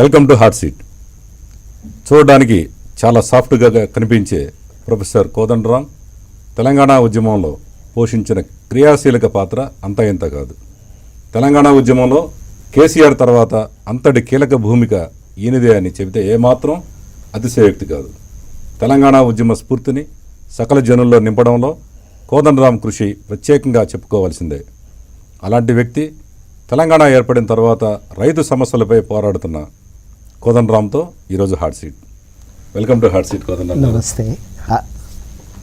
Welcome to hot seat. చూడడానికి చాలా సాఫ్ట్గా కనిపించే ప్రొఫెసర్ కోదండరాం తెలంగాణ ఉద్యమంలో పోషించిన క్రియాశీలక పాత్ర అంతా ఇంత కాదు. తెలంగాణ ఉద్యమంలో కేసీఆర్ తర్వాత అంతటి కీలక భూమిక ఈయనదే అని చెబితే ఏమాత్రం అతిశయోక్తి కాదు. తెలంగాణ ఉద్యమ స్ఫూర్తిని సకల జనుల్లో నింపడంలో కోదండరాం కృషి ప్రత్యేకంగా చెప్పుకోవాల్సిందే. అలాంటి వ్యక్తి తెలంగాణ ఏర్పడిన తర్వాత రైతు సమస్యలపై పోరాడుతున్న కోదండరాంతో ఈరోజు hot seat. Welcome to hot seat Kodandaram. నమస్తే.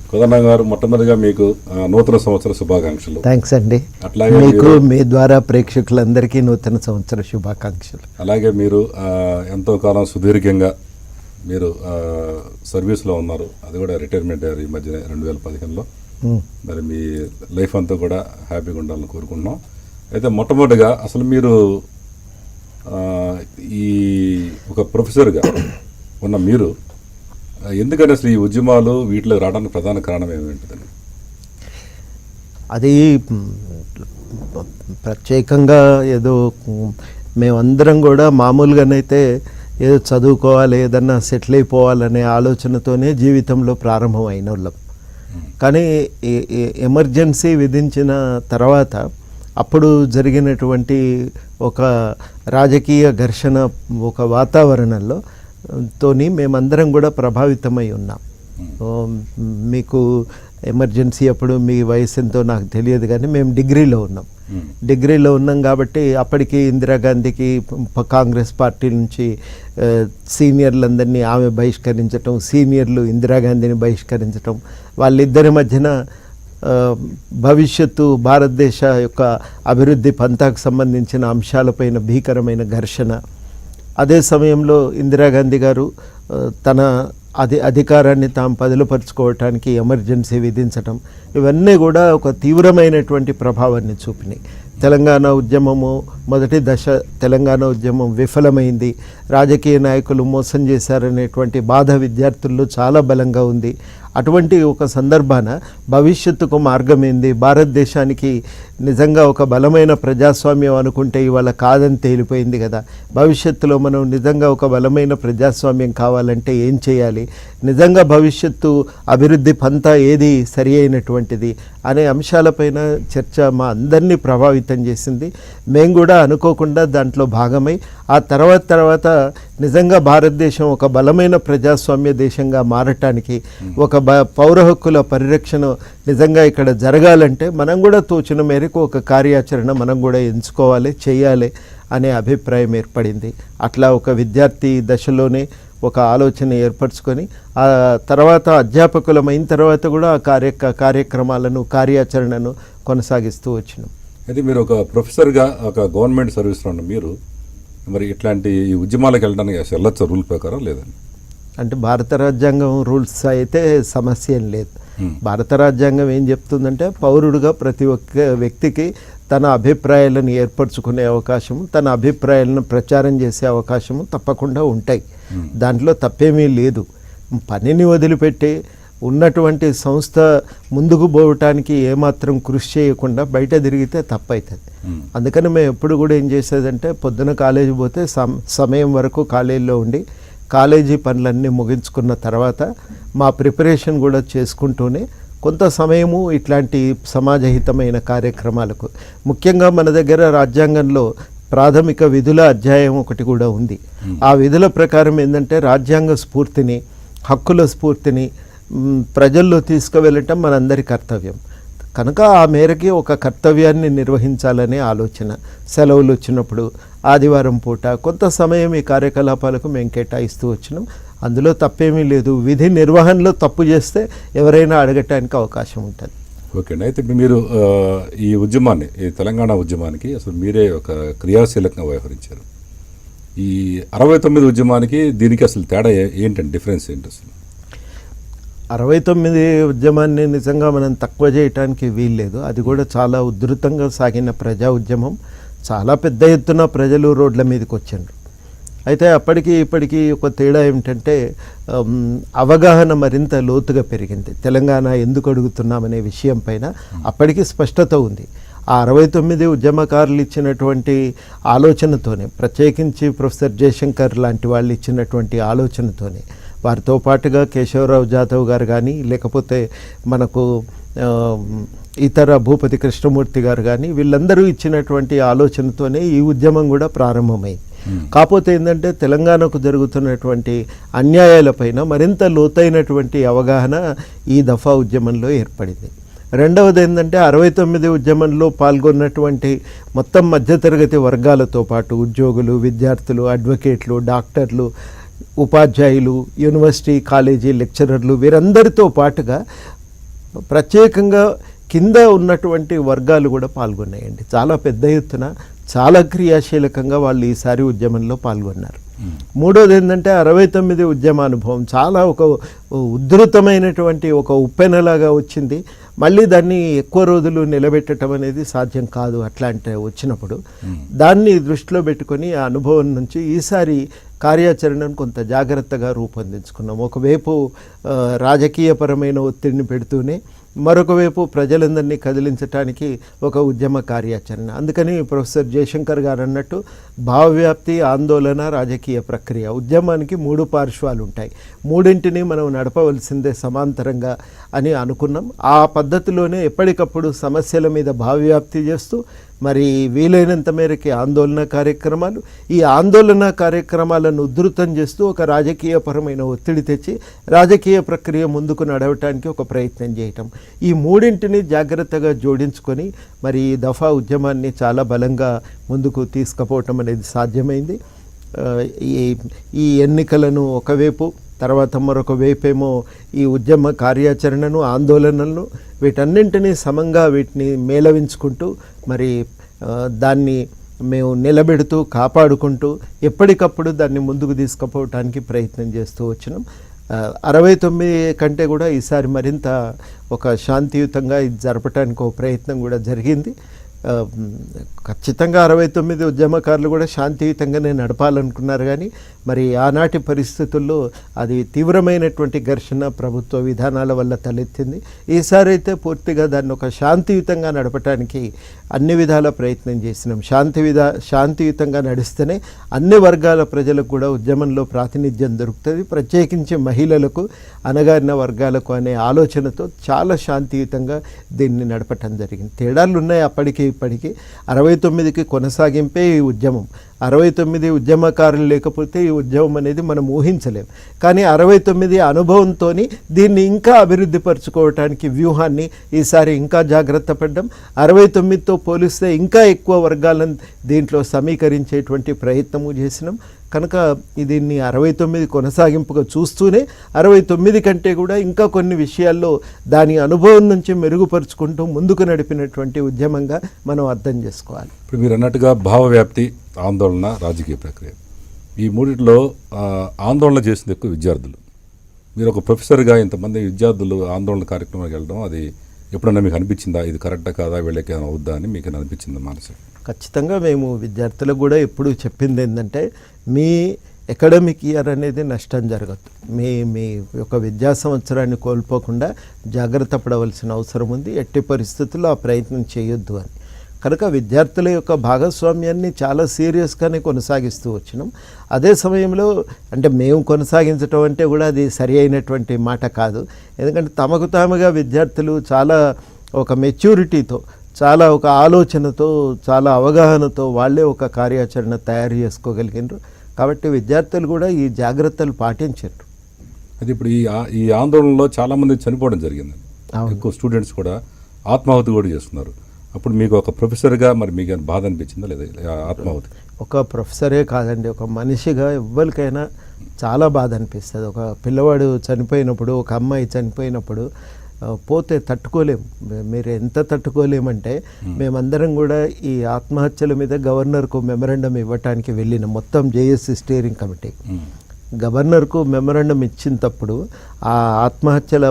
కోదండరాం గారు, మొట్టమొదటిగా మీకు నూతన సంవత్సర శుభాకాంక్షలు. థ్యాంక్స్ అండి. అట్లాగే మీకు మీ ద్వారా ప్రేక్షకులందరికీ నూతన సంవత్సర శుభాకాంక్షలు. అలాగే మీరు ఎంతో కాలం సుదీర్ఘంగా మీరు సర్వీస్లో ఉన్నారు. అది కూడా రిటైర్మెంట్ అయ్యారు ఈ మధ్యనే 2015లో. మరి మీ లైఫ్ అంతా కూడా హ్యాపీగా ఉండాలని కోరుకుంటున్నాం. అయితే మొట్టమొదటిగా అసలు మీరు ఈ ఒక ప్రొఫెసర్గా ఉన్న మీరు ఎందుకంటే అసలు ఈ ఉద్యమాలు వీటిలో రావడానికి ప్రధాన కారణం ఏమిటండి? అది ప్రత్యేకంగా ఏదో మేమందరం కూడా మామూలుగానైతే ఏదో చదువుకోవాలి, ఏదన్నా సెటిల్ అయిపోవాలనే ఆలోచనతోనే జీవితంలో ప్రారంభమైన వాళ్ళం. కానీ ఎమర్జెన్సీ విధించిన తర్వాత అప్పుడు జరిగినటువంటి ఒక రాజకీయ ఘర్షణ, ఒక వాతావరణంలో మేమందరం కూడా ప్రభావితమై ఉన్నాం. మీకు ఎమర్జెన్సీ అప్పుడు మీ వయసు ఎంతో నాకు తెలియదు, కానీ మేము డిగ్రీలో ఉన్నాం కాబట్టి అప్పటికి ఇందిరాగాంధీకి కాంగ్రెస్ పార్టీ నుంచి సీనియర్లందరినీ ఆమె బహిష్కరించటం, సీనియర్లు ఇందిరాగాంధీని బహిష్కరించటం, వాళ్ళిద్దరి మధ్యన భవిష్యత్తు భారతదేశ యొక్క అభివృద్ధి పంతాకు సంబంధించిన అంశాలపైన భీకరమైన ఘర్షణ. అదే సమయంలో ఇందిరాగాంధీ గారు తన అధికారాన్ని తాము పదిలపరుచుకోవటానికి ఎమర్జెన్సీ విధించటం, ఇవన్నీ కూడా ఒక తీవ్రమైనటువంటి ప్రభావాన్ని చూపినాయి. తెలంగాణ ఉద్యమము మొదటి దశ తెలంగాణ ఉద్యమం విఫలమైంది, రాజకీయ నాయకులు మోసం చేశారనేటువంటి బాధ విద్యార్థుల్లో చాలా బలంగా ఉంది. అటువంటి ఒక సందర్భాన భవిష్యత్తుకు మార్గం ఏంది, భారతదేశానికి నిజంగా ఒక బలమైన ప్రజాస్వామ్యం అనుకుంటే ఇవాళ కాదని తేలిపోయింది కదా. భవిష్యత్తులో మనం నిజంగా ఒక బలమైన ప్రజాస్వామ్యం కావాలంటే ఏం చేయాలి, నిజంగా భవిష్యత్తు అభివృద్ధి పంతా ఏది సరి అయినటువంటిది అనే అంశాలపైన చర్చ మా అందరినీ ప్రభావితం చేసింది. మేము కూడా అనుకోకుండా దాంట్లో భాగమై ఆ తర్వాత నిజంగా భారతదేశం ఒక బలమైన ప్రజాస్వామ్య దేశంగా మారటానికి, ఒక పౌర హక్కుల పరిరక్షణ నిజంగా ఇక్కడ జరగాలంటే మనం కూడా తోచిన మేరకు ఒక కార్యాచరణ మనం కూడా ఎంచుకోవాలి, చేయాలి అనే అభిప్రాయం ఏర్పడింది. అట్లా ఒక విద్యార్థి దశలోనే ఒక ఆలోచన ఏర్పరచుకొని ఆ తర్వాత అధ్యాపకులమైన తర్వాత కూడా ఆ కార్యక్రమాలను కార్యాచరణను కొనసాగిస్తూ వచ్చినాం. అయితే మీరు ఒక ప్రొఫెసర్గా ఒక గవర్నమెంట్ సర్వీస్లో ఉన్న మీరు మరి ఇట్లాంటి ఈ ఉద్యమాలకు వెళ్ళడానికి వెళ్ళొచ్చా రూల్ ప్రకారం లేదండి? అంటే భారత రాజ్యాంగం రూల్స్ అయితే సమస్య ఏం లేదు. భారత రాజ్యాంగం ఏం చెప్తుందంటే పౌరుడుగా ప్రతి ఒక్క వ్యక్తికి తన అభిప్రాయాలను ఏర్పరచుకునే అవకాశము, తన అభిప్రాయాలను ప్రచారం చేసే అవకాశము తప్పకుండా ఉంటాయి. దాంట్లో తప్పేమీ లేదు. పనిని వదిలిపెట్టి ఉన్నటువంటి సంస్థ ముందుకు పోవటానికి ఏమాత్రం కృషి చేయకుండా బయట తిరిగితే తప్పవుతుంది. అందుకని మేము ఎప్పుడు కూడా ఏం చేసేదంటే పొద్దున కాలేజీ పోతే సమయం వరకు కాలేజీలో ఉండి కాలేజీ పనులన్నీ ముగించుకున్న తర్వాత మా ప్రిపరేషన్ కూడా చేసుకుంటూనే కొంత సమయము ఇట్లాంటి సమాజహితమైన కార్యక్రమాలకు, ముఖ్యంగా మన దగ్గర రాజ్యాంగంలో ప్రాథమిక విధుల అధ్యాయం ఒకటి కూడా ఉంది. ఆ విధుల ప్రకారం ఏంటంటే రాజ్యాంగ స్ఫూర్తిని, హక్కుల స్ఫూర్తిని ప్రజల్లో తీసుకువెళ్ళటం మనందరి కర్తవ్యం. కనుక ఆ మేరకి ఒక కర్తవ్యాన్ని నిర్వహించాలనే ఆలోచన. సెలవులు వచ్చినప్పుడు ఆదివారం పూట కొంత సమయం ఈ కార్యకలాపాలకు మేము కేటాయిస్తూ వచ్చినాం. అందులో తప్పేమీ లేదు. విధి నిర్వహణలో తప్పు చేస్తే ఎవరైనా అడగటానికి అవకాశం ఉంటుంది. ఓకే అండి. అయితే మీరు ఈ ఉద్యమాన్ని, ఈ తెలంగాణ ఉద్యమానికి అసలు మీరే ఒక క్రియాశీలకంగా వ్యవహరించారు. ఈ 69 ఉద్యమానికి దీనికి అసలు తేడా ఏంటండి, డిఫరెన్స్ ఏంటి అసలు? 69 ఉద్యమాన్ని నిజంగా మనం తక్కువ చేయటానికి వీల్లేదు. అది కూడా చాలా ఉధృతంగా సాగిన ప్రజా ఉద్యమం. చాలా పెద్ద ఎత్తున ప్రజలు రోడ్ల మీదకి వచ్చారు. అయితే అప్పటికి ఇప్పటికీ ఒక తేడా ఏమిటంటే అవగాహన మరింత లోతుగా పెరిగింది. తెలంగాణ ఎందుకు అడుగుతున్నామనే విషయం పైన అప్పటికి స్పష్టత ఉంది. ఆ 69 ఉద్యమకారులు ఇచ్చినటువంటి ఆలోచనతోనే, ప్రత్యేకించి ప్రొఫెసర్ జయశంకర్ లాంటి వాళ్ళు ఇచ్చినటువంటి ఆలోచనతోనే, వారితో పాటుగా కేశవరావు జాదవ్ గారు కానీ, లేకపోతే మనకు ఇతర భూపతి కృష్ణమూర్తి గారు కానీ, వీళ్ళందరూ ఇచ్చినటువంటి ఆలోచనతోనే ఈ ఉద్యమం కూడా ప్రారంభమైంది. కాకపోతే ఏంటంటే తెలంగాణకు జరుగుతున్నటువంటి అన్యాయాలపైన మరింత లోతైనటువంటి అవగాహన ఈ దఫా ఉద్యమంలో ఏర్పడింది. రెండవది ఏంటంటే 69 ఉద్యమంలో పాల్గొన్నటువంటి మొత్తం మధ్యతరగతి వర్గాలతో పాటు ఉద్యోగులు, విద్యార్థులు, అడ్వకేట్లు, డాక్టర్లు, ఉపాధ్యాయులు, యూనివర్సిటీ కాలేజీ లెక్చరర్లు, వీరందరితో పాటుగా ప్రత్యేకంగా కింద ఉన్నటువంటి వర్గాలు కూడా పాల్గొన్నాయండి. చాలా పెద్ద ఎత్తున, చాలా క్రియాశీలకంగా వాళ్ళు ఈసారి ఉద్యమంలో పాల్గొన్నారు. మూడోది ఏంటంటే 69 ఉద్యమ అనుభవం చాలా ఒక ఉధృతమైనటువంటి ఒక ఉప్పెనలాగా వచ్చింది. మళ్ళీ దాన్ని ఎక్కువ రోజులు నిలబెట్టడం అనేది సాధ్యం కాదు. అట్లాంటి వచ్చినప్పుడు దాన్ని దృష్టిలో పెట్టుకొని ఆ అనుభవం నుంచి ఈసారి కార్యాచరణను కొంత జాగ్రత్తగా రూపొందించుకున్నాం. ఒకవైపు రాజకీయపరమైన ఒత్తిడిని పెడుతూనే, మరొక వైపు ప్రజలందరినీ కదిలించడానికి ఒక ఉద్యమ కార్యాచరణ. అందుకని ప్రొఫెసర్ జయశంకర్ గారు అన్నట్టు భావవ్యాప్తి, ఆందోళన, రాజకీయ ప్రక్రియ, ఉద్యమానికి 3 పార్శ్వాలు ఉంటాయి. మూడింటిని మనం నడపవలసిందే సమాంతరంగా అని అనుకున్నాం. ఆ పద్ధతిలోనే ఎప్పటికప్పుడు సమస్యల మీద భావవ్యాప్తి చేస్తూ, మరి వీలైనంత మేరకి ఆందోళన కార్యక్రమాలు, ఈ ఆందోళన కార్యక్రమాలను ఉధృతం చేస్తూ ఒక రాజకీయపరమైన ఒత్తిడి తెచ్చి రాజకీయ ప్రక్రియ ముందుకు నడవటానికి ఒక ప్రయత్నం చేయటం, ఈ మూడింటిని జాగ్రత్తగా జోడించుకొని మరి ఈ దఫా ఉద్యమాన్ని చాలా బలంగా ముందుకు తీసుకుపోవటం అనేది సాధ్యమైంది. ఈ ఎన్నికలను ఒకవైపు, తర్వాత మరొక వైపేమో ఈ ఉద్యమ కార్యాచరణను, ఆందోళనలను, వీటన్నింటినీ సమంగా వీటిని మేళవించుకుంటూ మరి దాన్ని మేము నిలబెడుతూ, కాపాడుకుంటూ ఎప్పటికప్పుడు దాన్ని ముందుకు తీసుకుపోవటానికి ప్రయత్నం చేస్తూ వచ్చినాం. 69 కంటే కూడా ఈసారి మరింత ఒక శాంతియుతంగా ఇది జరపడానికి ఒక ప్రయత్నం కూడా జరిగింది. ఖచ్చితంగా 69 ఉద్యమకారులు కూడా శాంతియుతంగానే నడపాలనుకున్నారు. కానీ మరి ఆనాటి పరిస్థితుల్లో అది తీవ్రమైనటువంటి ఘర్షణ ప్రభుత్వ విధానాల వల్ల తలెత్తింది. ఈసారి అయితే పూర్తిగా దాన్ని ఒక శాంతియుతంగా నడపడానికి అన్ని విధాల ప్రయత్నం చేసినాం. శాంతియుతంగా నడిస్తేనే అన్ని వర్గాల ప్రజలకు కూడా ఉద్యమంలో ప్రాతినిధ్యం దొరుకుతుంది. ప్రత్యేకించి మహిళలకు, అణగారిన వర్గాలకు అనే ఆలోచనతో చాలా శాంతియుతంగా దీన్ని నడపటం జరిగింది. తేడాలు ఉన్నాయి అప్పటికి ఇప్పటికీ. 69కి కొనసాగింపే ఈ ఉద్యమం. 69 ఉద్యమకారులు లేకపోతే ఈ ఉద్యమం అనేది మనం ఊహించలేం. కానీ 69 అనుభవంతో దీన్ని ఇంకా అభివృద్ధి పరచుకోవటానికి వ్యూహాన్ని ఈసారి ఇంకా జాగ్రత్త పడ్డాం. 69తో పోలిస్తే ఇంకా ఎక్కువ వర్గాలను దీంట్లో సమీకరించేటువంటి ప్రయత్నము చేసినాం. కనుక దీన్ని 69 కొనసాగింపుగా చూస్తూనే 69 కంటే కూడా ఇంకా కొన్ని విషయాల్లో దాని అనుభవం నుంచి మెరుగుపరుచుకుంటూ ముందుకు నడిపినటువంటి ఉద్యమంగా మనం అర్థం చేసుకోవాలి. ఇప్పుడు మీరు అన్నట్టుగా భావవ్యాప్తి, ఆందోళన, రాజకీయ ప్రక్రియ, ఈ మూడిట్లో ఆందోళన చేసింది ఎక్కువ విద్యార్థులు. మీరు ఒక ప్రొఫెసర్గా ఇంతమంది విద్యార్థులు ఆందోళన కార్యక్రమానికి వెళ్ళడం, అది ఎప్పుడన్నా మీకు అనిపించిందా ఇది కరెక్టా కాదా, వీళ్ళకి ఏమైనా అవుద్దా అని మీకు అనిపించిందా మనసు? ఖచ్చితంగా మేము విద్యార్థులకు కూడా ఎప్పుడు చెప్పింది ఏంటంటే, మీ అకాడమిక్ ఇయర్ అనేది నష్టం జరగదు. మీ యొక్క విద్యా సంవత్సరాన్ని కోల్పోకుండా జాగ్రత్త పడవలసిన అవసరం ఉంది. ఎట్టి పరిస్థితుల్లో ఆ ప్రయత్నం చేయొద్దు అని. కనుక విద్యార్థుల యొక్క భాగస్వామ్యాన్ని చాలా సీరియస్గానే కొనసాగిస్తూ వచ్చినాం. అదే సమయంలో అంటే మేము కొనసాగించడం అంటే కూడా అది సరి అయినటువంటి మాట కాదు. ఎందుకంటే తమకు తాముగా విద్యార్థులు చాలా ఒక మెచ్యూరిటీతో, చాలా ఒక ఆలోచనతో, చాలా అవగాహనతో వాళ్ళే ఒక కార్యాచరణ తయారు చేసుకోగలిగినారు. కాబట్టి విద్యార్థులు కూడా ఈ జాగ్రత్తలు పాటించారు. అది ఇప్పుడు ఈ ఆందోళనలో చాలామంది చనిపోవడం జరిగింది. ఎక్కువ స్టూడెంట్స్ కూడా ఆత్మాహుతి కూడా చేస్తున్నారు. అప్పుడు మీకు ఒక ప్రొఫెసర్గా మరి మీకు బాధ అనిపించిందా లేదా ఆత్మాహుతి? ఒక ప్రొఫెసరే కాదండి, ఒక మనిషిగా ఎవరికైనా చాలా బాధ అనిపిస్తుంది. ఒక పిల్లవాడు చనిపోయినప్పుడు, ఒక అమ్మాయి చనిపోయినప్పుడు పోతే తట్టుకోలేం. మీరు ఎంత తట్టుకోలేమంటే, మేమందరం కూడా ఈ ఆత్మహత్యల మీద గవర్నర్కు మెమరాండం ఇవ్వటానికి వెళ్ళిన మొత్తం జేఏసీ స్టీరింగ్ కమిటీ గవర్నర్కు మెమరాండం ఇచ్చినప్పుడు ఆ ఆత్మహత్యల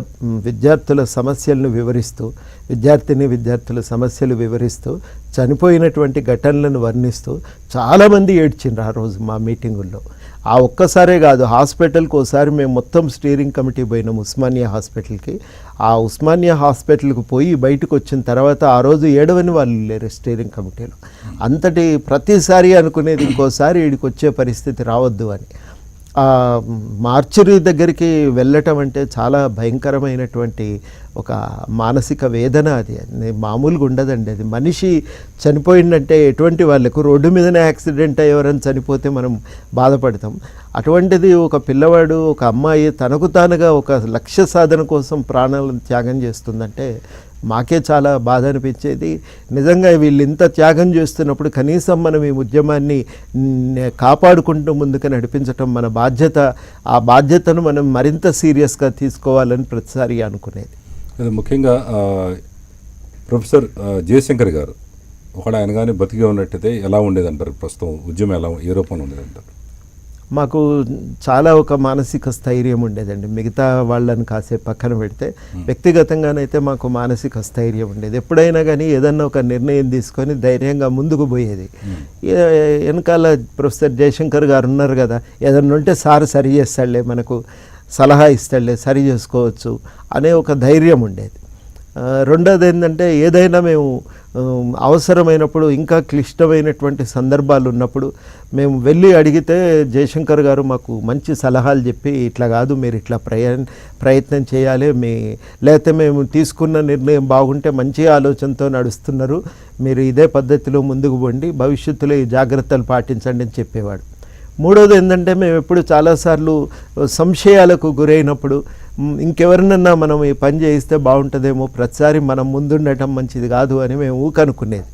విద్యార్థుల సమస్యలను వివరిస్తూ, విద్యార్థుల సమస్యలు వివరిస్తూ, చనిపోయినటువంటి ఘటనలను వర్ణిస్తూ చాలామంది ఏడ్చిండ్రు ఆ రోజు మా మీటింగుల్లో. ఆ ఒక్కసారే కాదు, హాస్పిటల్కి ఒకసారి మేము మొత్తం స్టీరింగ్ కమిటీ పోయినాం ఉస్మానియా హాస్పిటల్కి. ఆ ఉస్మానియా హాస్పిటల్కి పోయి బయటకు వచ్చిన తర్వాత ఆ రోజు ఏడవని వాళ్ళు లేరు స్టీరింగ్ కమిటీలో. అంతటి ప్రతిసారి అనుకునేది ఇంకోసారి వీడికి వచ్చే పరిస్థితి రావద్దు అని. మార్చురీ దగ్గరికి వెళ్ళటం అంటే చాలా భయంకరమైనటువంటి ఒక మానసిక వేదన. అది మామూలుగా ఉండదండి. అది మనిషి చనిపోయిందంటే ఎటువంటి వాళ్ళకు రోడ్డు మీదనే యాక్సిడెంట్ ఎవరైనా చనిపోతే మనం బాధపడతాం. అటువంటిది ఒక పిల్లవాడు, ఒక అమ్మాయి తనకు తానుగా ఒక లక్ష్య సాధన కోసం ప్రాణాలను త్యాగం చేస్తుందంటే మాకే చాలా బాధ అనిపించేది. నిజంగా వీళ్ళు ఇంత త్యాగం చేస్తున్నప్పుడు కనీసం మనం ఈ ఉద్యమాన్ని కాపాడుకుంటూ ముందుకు నడిపించటం మన బాధ్యత. ఆ బాధ్యతను మనం మరింత సీరియస్గా తీసుకోవాలని ప్రతిసారి అనుకునేది. ముఖ్యంగా ప్రొఫెసర్ జయశంకర్ గారు ఒకడు ఆయన కానీ బతికి ఉన్నట్టయితే ఎలా ఉండేదంటారు? ప్రస్తుతం ఉద్యమం ఎలా ఏ రూపంలో ఉండేదంటారు? మాకు చాలా ఒక మానసిక స్థైర్యం ఉండేదండి. మిగతా వాళ్ళని కాసేపు పక్కన పెడితే వ్యక్తిగతంగానైతే మాకు మానసిక స్థైర్యం ఉండేది. ఎప్పుడైనా కానీ ఏదన్నా ఒక నిర్ణయం తీసుకొని ధైర్యంగా ముందుకు పోయేది. వెనకాల ప్రొఫెసర్ జయశంకర్ గారు ఉన్నారు కదా, ఏదన్నా ఉంటే సార్ సరి చేస్తాడులే, మనకు సలహా ఇస్తాడులే, సరి చేసుకోవచ్చు అనే ఒక ధైర్యం ఉండేది. రెండోది ఏంటంటే ఏదైనా మేము అవసరమైనప్పుడు, ఇంకా క్లిష్టమైనటువంటి సందర్భాలు ఉన్నప్పుడు మేము వెళ్ళి అడిగితే జయశంకర్ గారు మాకు మంచి సలహాలు చెప్పి, ఇట్లా కాదు మీరు ఇట్లా ప్రయత్నం చేయాలి, లేకపోతే మేము తీసుకున్న నిర్ణయం బాగుంటే మంచి ఆలోచనతో నడుస్తున్నారు, మీరు ఇదే పద్ధతిలో ముందుకు పోండి, భవిష్యత్తులో ఈ జాగ్రత్తలు పాటించండి అని చెప్పేవాడు. మూడోది ఏంటంటే మేము ఎప్పుడు చాలాసార్లు సంశయాలకు గురైనప్పుడు ఇంకెవరినన్నా మనం ఈ పని చేయిస్తే బాగుంటుందేమో, ప్రతిసారి మనం ముందుండటం మంచిది కాదు అని మేము ఊకనుకునేది.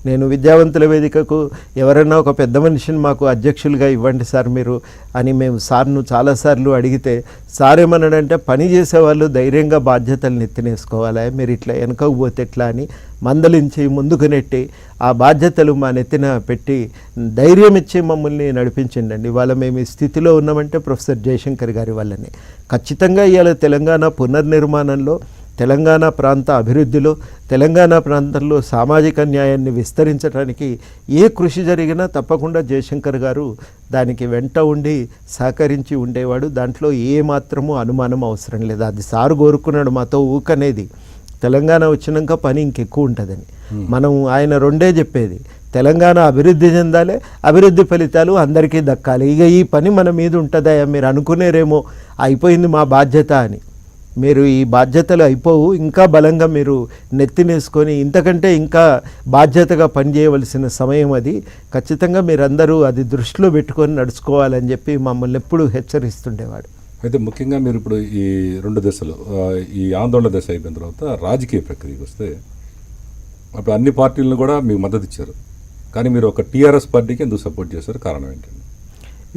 నేను విద్యావంతుల వేదికకు ఎవరైనా ఒక పెద్ద మనిషిని మాకు అధ్యక్షులుగా ఇవ్వండి సార్ మీరు అని మేము సార్ను చాలాసార్లు అడిగితే సార్ ఏమన్నాడంటే, పని చేసేవాళ్ళు ధైర్యంగా బాధ్యతలను ఎత్తినేసుకోవాలి, మీరు ఇట్లా వెనకకు పోతే ఎట్లా అని మందలించి ముందుకు నెట్టి ఆ బాధ్యతలు మా నెత్తిన పెట్టి ధైర్యం ఇచ్చి మమ్మల్ని నడిపించిండండి. ఇవాళ మేము ఈ స్థితిలో ఉన్నామంటే ప్రొఫెసర్ జయశంకర్ గారి వల్లనే. ఖచ్చితంగా ఇవాళ తెలంగాణ పునర్నిర్మాణంలో, తెలంగాణ ప్రాంత అభివృద్ధిలో, తెలంగాణ ప్రాంతంలో సామాజిక న్యాయాన్ని విస్తరించడానికి ఏ కృషి జరిగినా తప్పకుండా జయశంకర్ గారు దానికి వెంట ఉండి సహకరించి ఉండేవాడు. దాంట్లో ఏ మాత్రము అనుమానం అవసరం లేదు. అది సారు కోరుకున్నాడు మాతో ఊకనేది, తెలంగాణ వచ్చినాక పని ఇంకెక్కువ ఉంటుందని. మనం ఆయన రెండే చెప్పేది, తెలంగాణ అభివృద్ధి చెందాలి, అభివృద్ధి ఫలితాలు అందరికీ దక్కాలి. ఇక ఈ పని మన మీద ఉంటుందా, మీరు అనుకునేరేమో అయిపోయింది మా బాధ్యత అని. మీరు ఈ బాధ్యతలు అయిపోవు, ఇంకా బలంగా మీరు నెత్తినేసుకొని ఇంతకంటే ఇంకా బాధ్యతగా పనిచేయవలసిన సమయం అది. ఖచ్చితంగా మీరందరూ అది దృష్టిలో పెట్టుకొని నడుచుకోవాలని చెప్పి మమ్మల్ని ఎప్పుడూ హెచ్చరిస్తుండేవాడు. అయితే ముఖ్యంగా మీరు ఇప్పుడు ఈ 2 దశలు, ఈ ఆందోళన దశ అయిపోయిన తర్వాత రాజకీయ ప్రక్రియకి వస్తే అప్పుడు అన్ని పార్టీలను కూడా మీకు మద్దతు ఇచ్చారు, కానీ మీరు ఒక టీఆర్ఎస్ పార్టీకి ఎందుకు సపోర్ట్ చేశారు? కారణం ఏంటండి?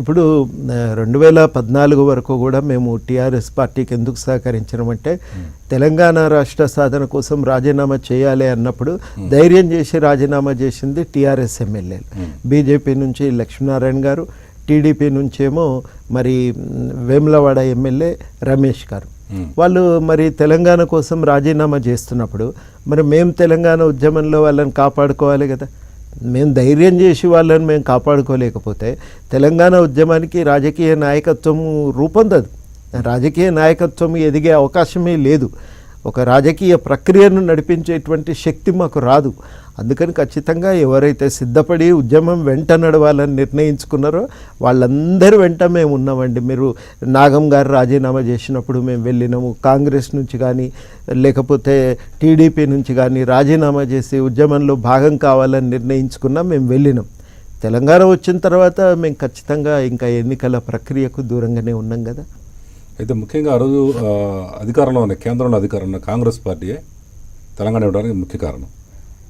ఇప్పుడు 2014 వరకు కూడా మేము టీఆర్ఎస్ పార్టీకి ఎందుకు సహకరించినామంటే, తెలంగాణ రాష్ట్ర సాధన కోసం రాజీనామా చేయాలి అన్నప్పుడు ధైర్యం చేసి రాజీనామా చేసింది టీఆర్ఎస్ ఎమ్మెల్యేలు. బీజేపీ నుంచి లక్ష్మీనారాయణ గారు, టీడీపీ నుంచేమో మరి వేములవాడ ఎమ్మెల్యే రమేష్ గారు. వాళ్ళు మరి తెలంగాణ కోసం రాజీనామా చేస్తున్నప్పుడు మరి మేము తెలంగాణ ఉద్యమంలో వాళ్ళని కాపాడుకోవాలి కదా. మేము ధైర్యం చేసి వాళ్ళని మేము కాపాడుకోలేకపోతే తెలంగాణ ఉద్యమానికి రాజకీయ నాయకత్వం రూపొందదు, రాజకీయ నాయకత్వం ఎదిగే అవకాశమే లేదు, ఒక రాజకీయ ప్రక్రియను నడిపించేటువంటి శక్తి మాకు రాదు. అందుకని ఖచ్చితంగా ఎవరైతే సిద్ధపడి ఉద్యమం వెంట నడవాలని నిర్ణయించుకున్నారో వాళ్ళందరి వెంట మేము ఉన్నామండి. మీరు నాగం గారు రాజీనామా చేసినప్పుడు మేము వెళ్ళినాము, కాంగ్రెస్ నుంచి కానీ లేకపోతే టీడీపీ నుంచి కానీ రాజీనామా చేసి ఉద్యమంలో భాగం కావాలని నిర్ణయించుకున్నాం, మేము వెళ్ళినాం. తెలంగాణ వచ్చిన తర్వాత మేము ఖచ్చితంగా ఇంకా ఎన్నికల ప్రక్రియకు దూరంగానే ఉన్నాం కదా. అయితే ముఖ్యంగా ఆ రోజు అధికారంలో ఉన్న, కేంద్రంలో అధికారంలో ఉన్న కాంగ్రెస్ పార్టీయే తెలంగాణ ఇవ్వడానికి ముఖ్య కారణం.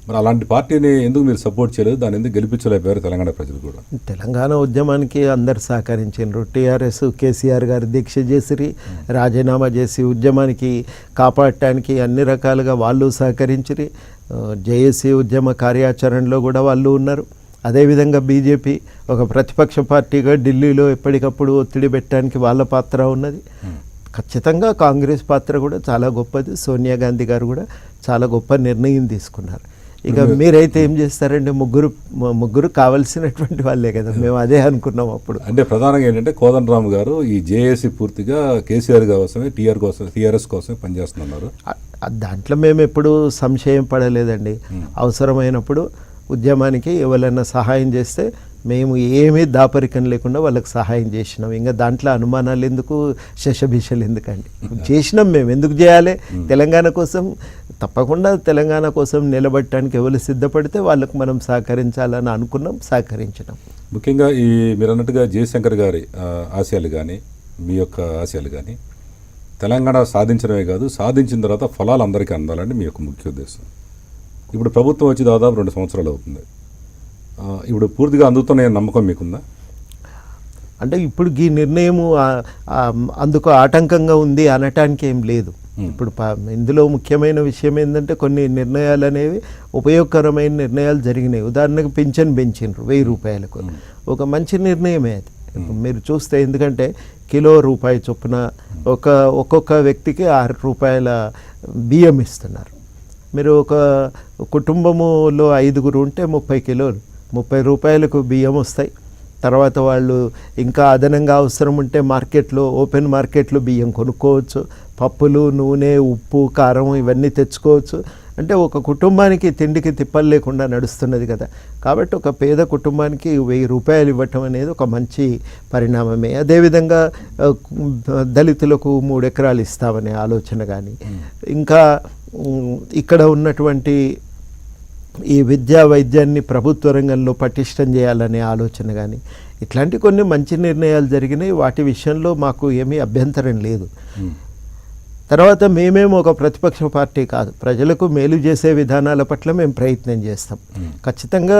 మరి అలాంటి పార్టీని ఎందుకు మీరు సపోర్ట్ చేయలేదు, దాన్ని ఎందుకు గెలిపించలేకపోయారు తెలంగాణ ప్రజలు కూడా? తెలంగాణ ఉద్యమానికి అందరు సహకరించారు. టీఆర్ఎస్ కేసీఆర్ గారు దీక్ష చేసిరి, రాజీనామా చేసి ఉద్యమానికి కాపాడటానికి అన్ని రకాలుగా వాళ్ళు సహకరించిరి. జేఏసీ ఉద్యమ కార్యాచరణలో కూడా వాళ్ళు ఉన్నారు. అదేవిధంగా బీజేపీ ఒక ప్రతిపక్ష పార్టీగా ఢిల్లీలో ఎప్పటికప్పుడు ఒత్తిడి పెట్టడానికి వాళ్ళ పాత్ర ఉన్నది. ఖచ్చితంగా కాంగ్రెస్ పాత్ర కూడా చాలా గొప్పది. సోనియా గాంధీ గారు కూడా చాలా గొప్ప నిర్ణయం తీసుకున్నారు. ఇక మీరైతే ఏం చేస్తారండి, ముగ్గురు కావాల్సినటువంటి వాళ్ళే కదా, మేము అదే అనుకున్నాం అప్పుడు. అంటే ప్రధానంగా ఏంటంటే కోదండరామ్ గారు ఈ జేఏసీ పూర్తిగా కేసీఆర్ కోసమే టీఆర్ఎస్ కోసమే పనిచేస్తున్నారు. దాంట్లో మేము ఎప్పుడు సంశయం పడలేదండి. అవసరమైనప్పుడు ఉద్యమానికి ఎవరైనా సహాయం చేస్తే మేము ఏమీ దాపరికం లేకుండా వాళ్ళకి సహాయం చేసినాం. ఇంకా దాంట్లో అనుమానాలు ఎందుకు, శశభిషలు ఎందుకండి, చేసినాం. మేము ఎందుకు చేయాలి? తెలంగాణ కోసం, తప్పకుండా తెలంగాణ కోసం నిలబడటానికి ఎవరు సిద్ధపడితే వాళ్ళకు మనం సహకరించాలని అనుకున్నాం, సహకరించినాం. ముఖ్యంగా ఈ మీరు అన్నట్టుగా జయశంకర్ గారి ఆశయాలు కానీ మీ యొక్క ఆశయాలు కానీ తెలంగాణ సాధించడమే కాదు, సాధించిన తర్వాత ఫలాలు అందరికీ అందాలని మీ యొక్క ముఖ్య ఉద్దేశం. ఇప్పుడు ప్రభుత్వం వచ్చి దాదాపు 2 సంవత్సరాలు అవుతుంది. ఇప్పుడు పూర్తిగా అందుతున్న నమ్మకం మీకుందా? అంటే ఇప్పుడు ఈ నిర్ణయము అందుకు ఆటంకంగా ఉంది అనటానికి ఏం లేదు. ఇప్పుడు ఇందులో ముఖ్యమైన విషయం ఏంటంటే కొన్ని నిర్ణయాలు అనేవి ఉపయోగకరమైన నిర్ణయాలు జరిగినాయి. ఉదాహరణకు పింఛన్ పెంచినారు 1000 రూపాయలకు, ఒక మంచి నిర్ణయమే అది. మీరు చూస్తే ఎందుకంటే కిలో రూపాయి చొప్పున ఒక్కొక్క వ్యక్తికి 6 రూపాయల బియ్యం ఇస్తున్నారు. మీరు ఒక కుటుంబములో 5గురు ఉంటే 30 కిలోలు, 30 రూపాయలకు బియ్యం వస్తాయి. తర్వాత వాళ్ళు ఇంకా అదనంగా అవసరం ఉంటే మార్కెట్లో, ఓపెన్ మార్కెట్లో బియ్యం కొనుక్కోవచ్చు. పప్పులు, నూనె, ఉప్పు, కారం ఇవన్నీ తెచ్చుకోవచ్చు. అంటే ఒక కుటుంబానికి తిండికి తిప్పలు లేకుండా నడుస్తున్నది కదా. కాబట్టి ఒక పేద కుటుంబానికి 1000 రూపాయలు ఇవ్వటం అనేది ఒక మంచి పరిణామమే. అదేవిధంగా దళితులకు 3 ఎకరాలు ఇస్తామనే ఆలోచన కానీ, ఇంకా ఇక్కడ ఉన్నటువంటి ఈ విద్యా వైద్యాన్ని ప్రభుత్వ రంగంలో పటిష్టం చేయాలనే ఆలోచన కానీ, ఇట్లాంటి కొన్ని మంచి నిర్ణయాలు జరిగినాయి. వాటి విషయంలో మాకు ఏమీ అభ్యంతరం లేదు. తర్వాత మేమేమో ఒక ప్రతిపక్ష పార్టీ కాదు, ప్రజలకు మేలు చేసే విధానాల పట్ల మేము ప్రయత్నం చేస్తాం. ఖచ్చితంగా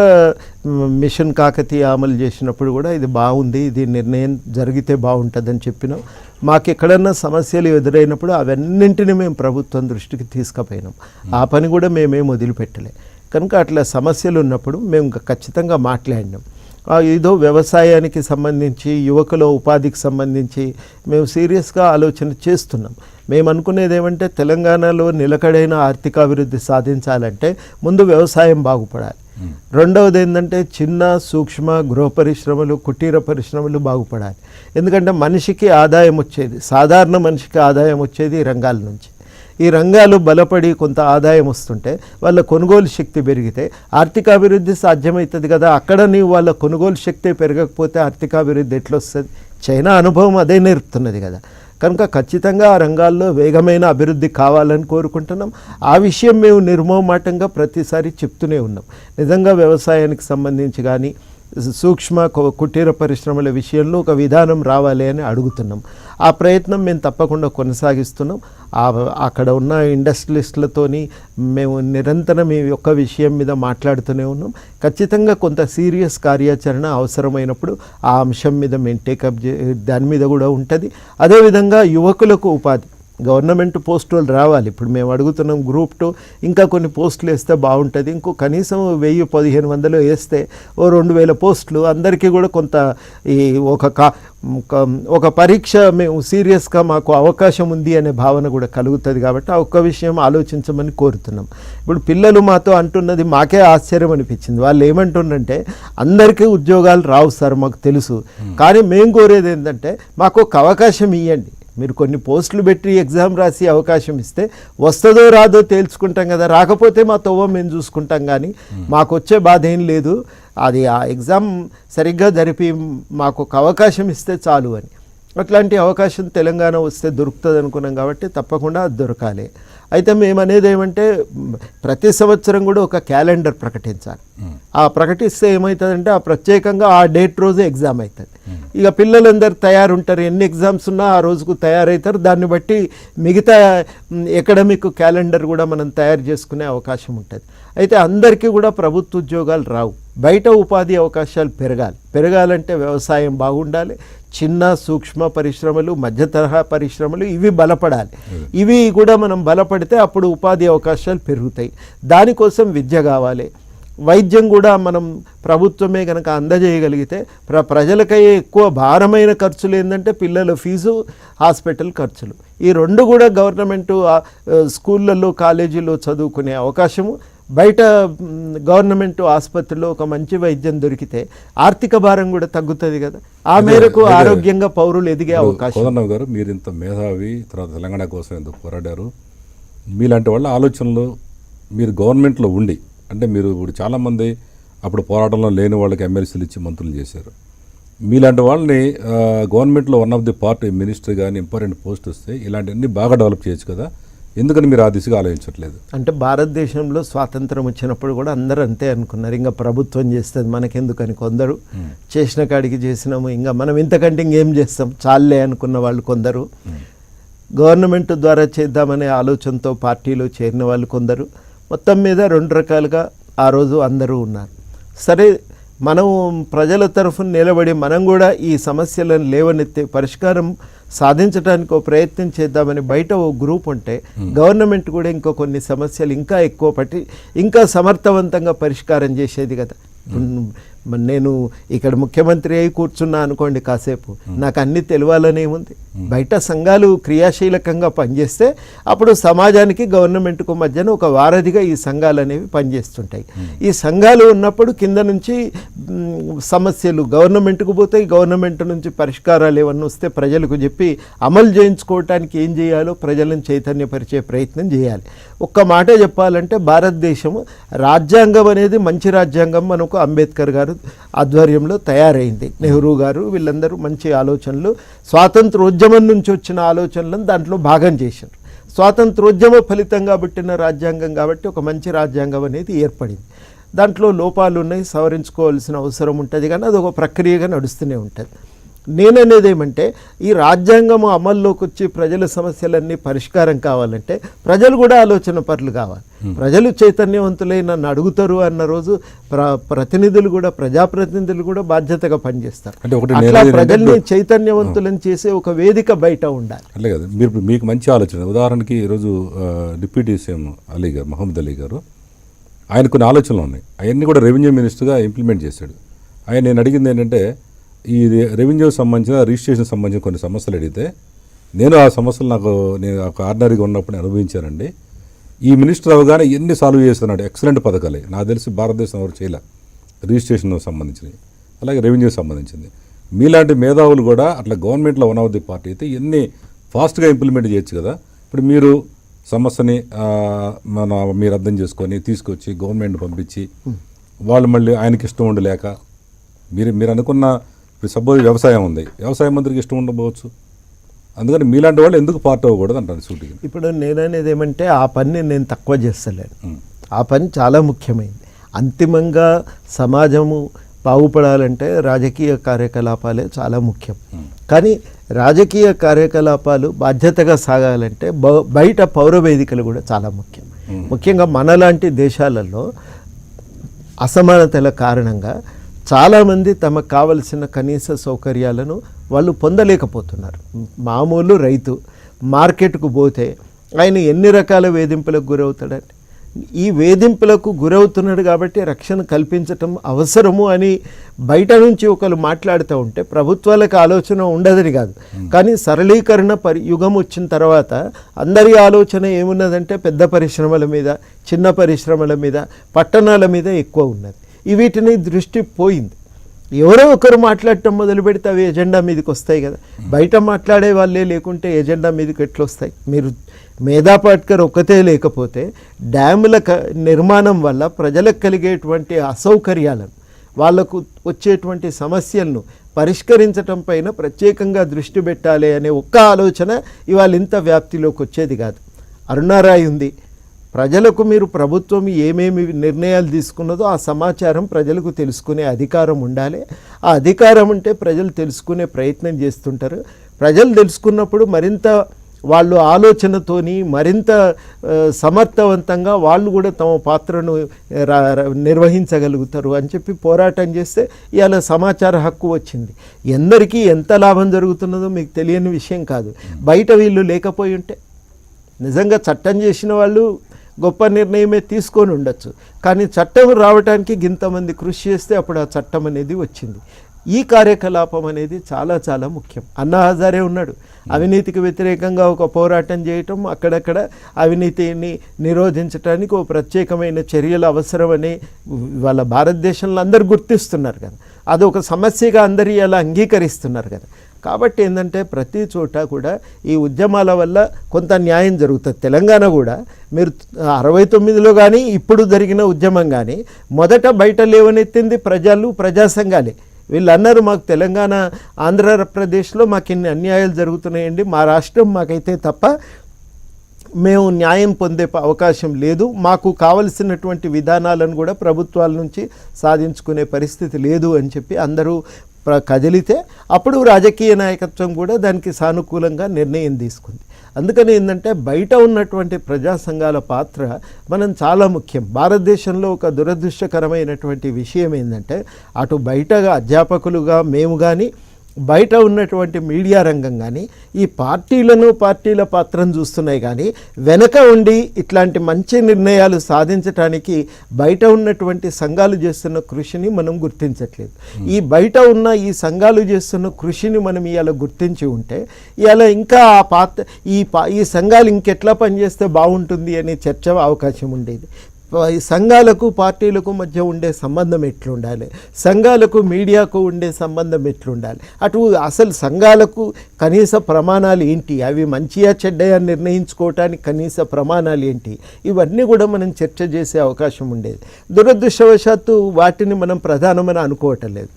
మిషన్ కాకతీయ అమలు చేసినప్పుడు కూడా ఇది బాగుంది, ఇది నిర్ణయం జరిగితే బాగుంటుందని చెప్పినాం. మాకు ఎక్కడన్నా సమస్యలు ఎదురైనప్పుడు అవన్నింటినీ మేము ప్రభుత్వం దృష్టికి తీసుకుపోయినాం. ఆ పని కూడా మేమేం వదిలిపెట్టలే. కనుక అట్లా సమస్యలు ఉన్నప్పుడు మేము ఖచ్చితంగా మాట్లాడినాం. ఏదో వ్యవసాయానికి సంబంధించి, యువకుల ఉపాధికి సంబంధించి మేము సీరియస్గా ఆలోచన చేస్తున్నాం. మేము అనుకునేది ఏమంటే తెలంగాణలో నిలకడైన ఆర్థికాభివృద్ధి సాధించాలంటే ముందు వ్యవసాయం బాగుపడాలి. రెండవది ఏంటంటే చిన్న సూక్ష్మ గృహ పరిశ్రమలు, కుటీర పరిశ్రమలు బాగుపడాలి. ఎందుకంటే మనిషికి ఆదాయం వచ్చేది, సాధారణ మనిషికి ఆదాయం వచ్చేది ఈ రంగాల నుంచి. ఈ రంగాలు బలపడి కొంత ఆదాయం వస్తుంటే వాళ్ళ కొనుగోలు శక్తి పెరిగితే ఆర్థికాభివృద్ధి సాధ్యమవుతుంది కదా. అక్కడ నీవు వాళ్ళ కొనుగోలు శక్తి పెరగకపోతే ఆర్థికాభివృద్ధి ఎట్లొస్తుంది? చైనా అనుభవం అదే నేర్పుతున్నది కదా. కనుక ఖచ్చితంగా ఆ రంగాల్లో వేగమైన అభివృద్ధి కావాలని కోరుకుంటున్నాం. ఆ విషయం మేము నిర్మోహమాటంగా ప్రతిసారి చెప్తూనే ఉన్నాం. నిజంగా వ్యవసాయానికి సంబంధించి కానీ, సూక్ష్మ కుటీర పరిశ్రమల విషయంలో ఒక విధానం రావాలి అని అడుగుతున్నాం. ఆ ప్రయత్నం మేము తప్పకుండా కొనసాగిస్తున్నాం. అక్కడ ఉన్న ఇండస్ట్రియలిస్టులతోని మేము నిరంతరం ఈ యొక్క విషయం మీద మాట్లాడుతూనే ఉన్నాం. ఖచ్చితంగా కొంత సీరియస్ కార్యాచరణ అవసరమైనప్పుడు ఆ అంశం మీద మేము టేకప్ దాని మీద కూడా ఉంటుంది. అదేవిధంగా యువకులకు ఉపాధి, గవర్నమెంట్ పోస్టులు రావాలి. ఇప్పుడు మేము అడుగుతున్నాం Group 2 ఇంకా కొన్ని పోస్టులు వేస్తే బాగుంటుంది. ఇంకో కనీసం 1000-1500 వేస్తే ఓ 2000 పోస్టులు అందరికీ కూడా కొంత ఈ ఒక పరీక్ష మేము సీరియస్గా మాకు అవకాశం ఉంది అనే భావన కూడా కలుగుతుంది. కాబట్టి ఆ ఒక్క విషయం ఆలోచించమని కోరుతున్నాం. ఇప్పుడు పిల్లలు మాతో అంటున్నది మాకే ఆశ్చర్యం అనిపించింది. వాళ్ళు ఏమంటున్నారంటే అందరికీ ఉద్యోగాలు రావు సార్, మాకు తెలుసు, కానీ మేము కోరేది ఏంటంటే మాకు ఒక అవకాశం ఇవ్వండి. మీరు కొన్ని పోస్టులు పెట్టి ఎగ్జామ్ రాసి అవకాశం ఇస్తే వస్తుందో రాదో తేల్చుకుంటాం కదా, రాకపోతే మా తవ్వ మేము చూసుకుంటాం, కానీ మాకు వచ్చే బాధ ఏం లేదు. అది ఆ ఎగ్జామ్ సరిగ్గా జరిపి మాకు ఒక అవకాశం ఇస్తే చాలు అని. అట్లాంటి అవకాశం తెలంగాణ వస్తే దొరుకుతుంది అనుకున్నాం. కాబట్టి తప్పకుండా అది దొరకాలి. అయితే మేము అనేది ఏమంటే ప్రతి సంవత్సరం కూడా ఒక క్యాలెండర్ ప్రకటించాలి. ఆ ప్రకటిస్తే ఏమవుతుందంటే ఆ ప్రత్యేకంగా ఆ డేట్ రోజే ఎగ్జామ్ అవుతుంది. ఇక పిల్లలందరూ తయారుంటారు, ఎన్ని ఎగ్జామ్స్ ఉన్నా ఆ రోజుకు తయారవుతారు. దాన్ని బట్టి మిగతా ఎకడమిక్ క్యాలెండర్ కూడా మనం తయారు చేసుకునే అవకాశం ఉంటుంది. అయితే అందరికీ కూడా ప్రభుత్వ ఉద్యోగాలు రావు, బయట ఉపాధి అవకాశాలు పెరగాలంటే వ్యవసాయం బాగుండాలి, చిన్న సూక్ష్మ పరిశ్రమలు, మధ్య తరహా పరిశ్రమలు ఇవి బలపడాలి. ఇవి కూడా మనం బలపడితే అప్పుడు ఉపాధి అవకాశాలు పెరుగుతాయి. దానికోసం విద్య కావాలి. వైద్యం కూడా మనం ప్రభుత్వమే కనుక అందజేయగలిగితే ప్రజలకయ్యే ఎక్కువ భారమైన ఖర్చులు ఏంటంటే పిల్లల ఫీజు, హాస్పిటల్ ఖర్చులు. ఈ రెండు కూడా గవర్నమెంటు స్కూళ్ళల్లో కాలేజీలో చదువుకునే అవకాశము బయట గవర్నమెంట్ ఆసుపత్రిలో ఒక మంచి వైద్యం దొరికితే ఆర్థిక భారం కూడా తగ్గుతుంది కదా, ఆ మేరకు ఆరోగ్యంగా పౌరులు ఎదిగే అవకాశం. కోదండరామ్ గారు, మీరు ఇంత మేధావి, తర్వాత తెలంగాణ కోసం ఎందుకు పోరాడారు, మీలాంటి వాళ్ళ ఆలోచనలు మీరు గవర్నమెంట్లో ఉండి, అంటే మీరు ఇప్పుడు చాలామంది అప్పుడు పోరాటంలో లేని వాళ్ళకి ఎమ్మెల్సీలు ఇచ్చి మంత్రులు చేశారు, మీలాంటి వాళ్ళని గవర్నమెంట్లో one of the part minister కానీ ఇంపార్టెంట్ పోస్ట్ వస్తే ఇలాంటివన్నీ బాగా డెవలప్ చేయొచ్చు కదా, ఎందుకని మీరు ఆ దిశగా ఆలోచించట్లేదు? అంటే భారతదేశంలో స్వాతంత్రం వచ్చినప్పుడు కూడా అందరూ అంతే అనుకున్నారు, ఇంకా ప్రభుత్వం చేస్తుంది మనకెందుకని కొందరు, చేసిన కాడికి చేసినాము, ఇంకా మనం ఇంతకంటే ఇంకేం చేస్తాం చాలే అనుకున్న వాళ్ళు కొందరు, గవర్నమెంట్ ద్వారా చేద్దామనే ఆలోచనతో పార్టీలో చేరిన వాళ్ళు కొందరు, మొత్తం మీద రెండు రకాలుగా ఆ రోజు అందరూ ఉన్నారు. సరే, మనం ప్రజల తరఫున నిలబడి మనం కూడా ఈ సమస్యలను లేవనెత్తే పరిష్కారం సాధించడానికి ఒక ప్రయత్నం చేద్దామని బయట ఓ గ్రూప్ ఉంటే గవర్నమెంట్ కూడా ఇంకో కొన్ని సమస్యలు ఇంకా ఎక్కువ పట్టి ఇంకా సమర్థవంతంగా పరిష్కారం చేసేది కదా. నేను ఇక్కడ ముఖ్యమంత్రి అయి కూర్చున్నా అనుకోండి, కాసేపు నాకు అన్ని తెలియాలనే ఉంది. బయట సంఘాలు క్రియాశీలకంగా పనిచేస్తే అప్పుడు సమాజానికి గవర్నమెంట్కు మధ్యన ఒక వారధిగా ఈ సంఘాలు అనేవి పనిచేస్తుంటాయి. ఈ సంఘాలు ఉన్నప్పుడు కింద నుంచి సమస్యలు గవర్నమెంట్కు పోతాయి, గవర్నమెంట్ నుంచి పరిష్కారాలు ఏమన్నా వస్తే ప్రజలకు చెప్పి అమలు చేయించుకోవటానికి ఏం చేయాలో ప్రజలను చైతన్యపరిచే ప్రయత్నం చేయాలి. ఒక్క మాట చెప్పాలంటే భారతదేశము రాజ్యాంగం అనేది మంచి రాజ్యాంగం మనకు అంబేద్కర్ గారు ఆధ్వర్యంలో తయారైంది. నెహ్రూ గారు వీళ్ళందరూ మంచి ఆలోచనలు, స్వాతంత్రోద్యమం నుంచి వచ్చిన ఆలోచనలను దాంట్లో భాగం చేశారు. స్వాతంత్రోద్యమ ఫలితంగా పుట్టిన రాజ్యాంగం కాబట్టి ఒక మంచి రాజ్యాంగం అనేది ఏర్పడింది. దాంట్లో లోపాలు ఉన్నాయి, సవరించుకోవాల్సిన అవసరం ఉంటుంది, కానీ అది ఒక ప్రక్రియగా నడుస్తూనే ఉంటుంది. నేననేది ఏమంటే, ఈ రాజ్యాంగం అమల్లోకి వచ్చి ప్రజల సమస్యలన్నీ పరిష్కారం కావాలంటే ప్రజలు కూడా ఆలోచన పరులు కావాలి. ప్రజలు చైతన్యవంతులై నన్ను అడుగుతారు అన్న రోజు ప్రతినిధులు కూడా, ప్రజాప్రతినిధులు కూడా బాధ్యతగా పనిచేస్తారు. అట్లా ప్రజల్ని చైతన్యవంతులను చేసే ఒక వేదిక బయట ఉండాలి. అట్లే కదా, మీరు మీకు మంచి ఆలోచన. ఉదాహరణకి ఈరోజు డిప్యూటీ సీఎం అలీ గారు, మహమ్మద్ అలీ గారు, ఆయన కొన్ని ఆలోచనలు ఉన్నాయి, అవన్నీ కూడా రెవెన్యూ మినిస్టర్గా ఇంప్లిమెంట్ చేశాడు. ఆయన నేను అడిగింది ఏంటంటే, ఈ రెవెన్యూకి సంబంధించిన రిజిస్ట్రేషన్ సంబంధించిన కొన్ని సమస్యలు అడిగితే, నేను ఆ సమస్యలు నేను ఒక ఆర్డినరీగా ఉన్నప్పుడు అనుభవించానండి. ఈ మినిస్టర్ అవగానే ఎన్ని సాల్వ్ చేస్తున్నాడు, ఎక్సలెంట్ పథకాలే. నాకు తెలిసి భారతదేశం ఎవరు చేయలే రిజిస్ట్రేషన్ సంబంధించినవి, అలాగే రెవెన్యూకి సంబంధించింది. మీలాంటి మేధావులు కూడా అట్లా గవర్నమెంట్లో వన్ ఆఫ్ ది పార్టీ అయితే ఎన్ని ఫాస్ట్గా ఇంప్లిమెంట్ చేయొచ్చు కదా. ఇప్పుడు మీరు సమస్యని మీరు అర్థం చేసుకొని తీసుకొచ్చి గవర్నమెంట్ పంపించి, వాళ్ళు మళ్ళీ ఆయనకి ఇష్టం ఉండలేక, మీరు అనుకున్న, ఇప్పుడు సపోజ్ వ్యవసాయం ఉంది, వ్యవసాయ మంత్రికి ఇష్టం ఉండకపోవచ్చు, అందుకని మీలాంటి వాళ్ళు ఎందుకు పార్ట్ అవ్వకూడదు అంటారు సూటిగా. ఇప్పుడు నేననేది ఏమంటే, ఆ పని నేను తక్కువ చేస్తలేను, ఆ పని చాలా ముఖ్యమైనది. అంతిమంగా సమాజము బాగుపడాలంటే రాజకీయ కార్యకలాపాలే చాలా ముఖ్యం. కానీ రాజకీయ కార్యకలాపాలు బాధ్యతగా సాగాలంటే బయట పౌర వేదికలు కూడా చాలా ముఖ్యం. ముఖ్యంగా మనలాంటి దేశాలలో అసమానతల కారణంగా చాలామంది తమకు కావలసిన కనీస సౌకర్యాలను వాళ్ళు పొందలేకపోతున్నారు. మామూలు రైతు మార్కెట్కు పోతే ఆయన ఎన్ని రకాల వేధింపులకు గురవుతాడండి. ఈ వేధింపులకు గురవుతున్నాడు కాబట్టి రక్షణ కల్పించటం అవసరము అని బయట నుంచి ఒకరు మాట్లాడుతూ ఉంటే ప్రభుత్వాలకు ఆలోచన ఉండదని కాదు, కానీ సరళీకరణ యుగం వచ్చిన తర్వాత అందరి ఆలోచన ఏమున్నదంటే పెద్ద పరిశ్రమల మీద, చిన్న పరిశ్రమల మీద, పట్టణాల మీద ఎక్కువ ఉన్నది. వీటిని దృష్టి పోయింది. ఎవరో ఒకరు మాట్లాడటం మొదలు పెడితే అవి ఎజెండా మీదకి వస్తాయి కదా. బయట మాట్లాడే వాళ్ళే లేకుంటే ఎజెండా మీదకి ఎట్లా వస్తాయి? మీరు మేధా పాట్కర్ ఒక్కతే లేకపోతే డ్యాముల నిర్మాణం వల్ల ప్రజలకు కలిగేటువంటి అసౌకర్యాలను, వాళ్లకు వచ్చేటువంటి సమస్యలను పరిష్కరించటం పైన ప్రత్యేకంగా దృష్టి పెట్టాలి అనే ఒక్క ఆలోచన ఇవాళ ఇంత వ్యాప్తిలోకి వచ్చేది కాదు. అరుణారాయ్ ఉంది, ప్రజలకు మీరు ప్రభుత్వం ఏమేమి నిర్ణయాలు తీసుకున్నదో ఆ సమాచారం ప్రజలకు తెలుసుకునే అధికారం ఉండాలి. ఆ అధికారం ఉంటే ప్రజలు తెలుసుకునే ప్రయత్నం చేస్తుంటారు. ప్రజలు తెలుసుకున్నప్పుడు మరింత వాళ్ళు ఆలోచనతోని మరింత సమర్థవంతంగా వాళ్ళు కూడా తమ పాత్రను నిర్వహించగలుగుతారు అని చెప్పి పోరాటం చేస్తే ఇవాళ సమాచార హక్కు వచ్చింది. ఎందరికీ ఎంత లాభం జరుగుతున్నదో మీకు తెలియని విషయం కాదు. బయట వీళ్ళు లేకపోయి ఉంటే నిజంగా చట్టం చేసిన వాళ్ళు గొప్ప నిర్ణయమే తీసుకొని ఉండొచ్చు, కానీ చట్టం రావడానికి ఇంతమంది కృషి చేస్తే అప్పుడు ఆ చట్టం అనేది వచ్చింది. ఈ కార్యకలాపం అనేది చాలా చాలా ముఖ్యం. అన్నా హజారే ఉన్నాడు, అవినీతికి వ్యతిరేకంగా ఒక పోరాటం చేయటం, అక్కడక్కడ అవినీతిని నిరోధించడానికి ఒక ప్రత్యేకమైన చర్యలు అవసరమని వాళ్ళ భారతదేశంలో అందరూ గుర్తిస్తున్నారు కదా, అదొక సమస్యగా అందరూ ఇలా అంగీకరిస్తున్నారు కదా. కాబట్టి ఏంటంటే ప్రతి చోట కూడా ఈ ఉద్యమాల వల్ల కొంత న్యాయం జరుగుతుంది. తెలంగాణ కూడా మీరు 69లో కానీ ఇప్పుడు జరిగిన ఉద్యమం కానీ మొదట బయట లేవనెత్తింది ప్రజా సంఘాలే. వీళ్ళు అన్నారు, మాకు తెలంగాణ ఆంధ్రప్రదేశ్లో మాకు ఇన్ని అన్యాయాలు జరుగుతున్నాయండి, మా రాష్ట్రం మాకైతే తప్ప మేము న్యాయం పొందే అవకాశం లేదు, మాకు కావలసినటువంటి విధానాలను కూడా ప్రభుత్వాల నుంచి సాధించుకునే పరిస్థితి లేదు అని చెప్పి అందరూ కదిలితే అప్పుడు రాజకీయ నాయకత్వం కూడా దానికి సానుకూలంగా నిర్ణయం తీసుకుంది. అందుకని ఏంటంటే బయట ఉన్నటువంటి ప్రజా సంఘాల పాత్ర మనం చాలా ముఖ్యం. భారతదేశంలో ఒక దురదృష్టకరమైనటువంటి విషయం ఏంటంటే అటు బయటగా అధ్యాపకులుగా మేము కానీ బయట ఉన్నటువంటి మీడియా రంగం కానీ ఈ పార్టీల పాత్రను చూస్తున్నాయి కానీ వెనక ఉండి ఇట్లాంటి మంచి నిర్ణయాలు సాధించడానికి బయట ఉన్నటువంటి సంఘాలు చేస్తున్న కృషిని మనం గుర్తించట్లేదు. ఈ బయట ఉన్న ఈ సంఘాలు చేస్తున్న కృషిని మనం ఇవాళ గుర్తించి ఉంటే ఇవాళ ఇంకా ఈ సంఘాలు ఇంకెట్లా పనిచేస్తే బాగుంటుంది అనే చర్చ అవకాశం ఉండేది. సంఘాలకు పార్టీలకు మధ్య ఉండే సంబంధం ఎట్లుండాలి, సంఘాలకు మీడియాకు ఉండే సంబంధం ఎట్లుండాలి, అటు అసలు సంఘాలకు కనీస ప్రమాణాలు ఏంటి, అవి మంచియా చెడ్డయా నిర్ణయించుకోవటానికి కనీస ప్రమాణాలు ఏంటి, ఇవన్నీ కూడా మనం చర్చ చేసే అవకాశం ఉండేది. దురదృష్టవశాత్తు వాటిని మనం ప్రధానమని అనుకోవటం లేదు.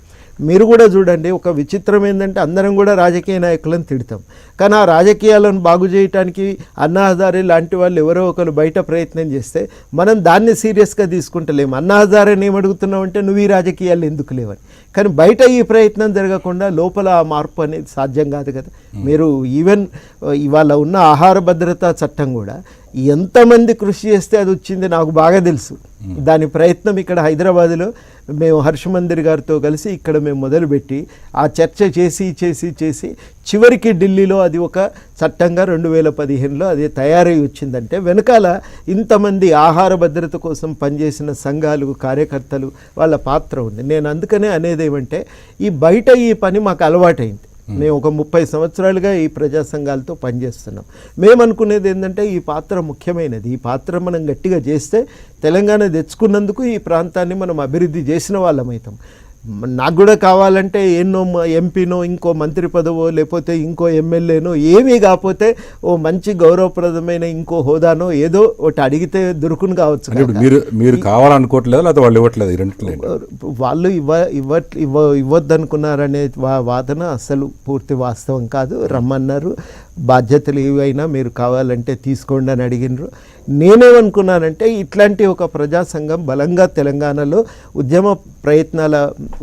మీరు కూడా చూడండి, ఒక విచిత్రం ఏంటంటే అందరం కూడా రాజకీయ నాయకులను తిడతాం, కానీ ఆ రాజకీయాలను బాగు చేయడానికి అన్నా హజారే లాంటి వాళ్ళు ఎవరో ఒకరు బయట ప్రయత్నం చేస్తే మనం దాన్ని సీరియస్గా తీసుకుంటలేము. అన్నా హజారేని ఏమడుగుతున్నావు అంటే నువ్వు ఈ రాజకీయాలు ఎందుకు లేవని. కానీ బయట ఈ ప్రయత్నం జరగకుండా లోపల ఆ మార్పు అనేది సాధ్యం కాదు కదా. మీరు ఈవెన్ ఇవాళ ఉన్న ఆహార భద్రతా చట్టం కూడా ఎంతమంది కృషి చేస్తే అది వచ్చింది నాకు బాగా తెలుసు. దాని ప్రయత్నం ఇక్కడ హైదరాబాద్లో మేము హర్ష మందిర్ గారితో కలిసి ఇక్కడ మేము మొదలుపెట్టి ఆ చర్చ చేసి చివరికి ఢిల్లీలో అది ఒక చట్టంగా 2015లో అది తయారై వచ్చిందంటే వెనకాల ఇంతమంది ఆహార భద్రత కోసం పనిచేసిన సంఘాలు, కార్యకర్తలు వాళ్ళ పాత్ర ఉంది. నేను అందుకనే అనేది ఏమంటే ఈ బయట ఈ పని మాకు అలవాటైంది. మేము ఒక 30 సంవత్సరాలుగా ఈ ప్రజా సంఘాలతో పనిచేస్తున్నాం. మేము అనుకునేది ఏంటంటే ఈ పాత్ర ముఖ్యమైనది. ఈ పాత్ర మనం గట్టిగా చేస్తే తెలంగాణ తెచ్చుకున్నందుకు ఈ ప్రాంతాన్ని మనం అభివృద్ధి చేసిన వాళ్ళమవుతాం. నాకు కూడా కావాలంటే ఎన్నో ఎంపీనో ఇంకో మంత్రి పదవో లేకపోతే ఇంకో ఎమ్మెల్యేనో ఏమీ కాకపోతే ఓ మంచి గౌరవప్రదమైన ఇంకో హోదానో ఏదో ఒకటి అడిగితే దొరుకుని కావచ్చు. మీరు కావాలనుకోవట్లేదు, లేదా వాళ్ళు ఇవ్వట్లేదు, వాళ్ళు ఇవ్వద్దనుకున్నారనే వాదన అసలు పూర్తి వాస్తవం కాదు. రమ్మన్నారు, బాధ్యతలు ఏవైనా మీరు కావాలంటే తీసుకోండి అని అడిగినారు. నేనేమనుకున్నానంటే ఇట్లాంటి ఒక ప్రజా సంఘం బలంగా తెలంగాణలో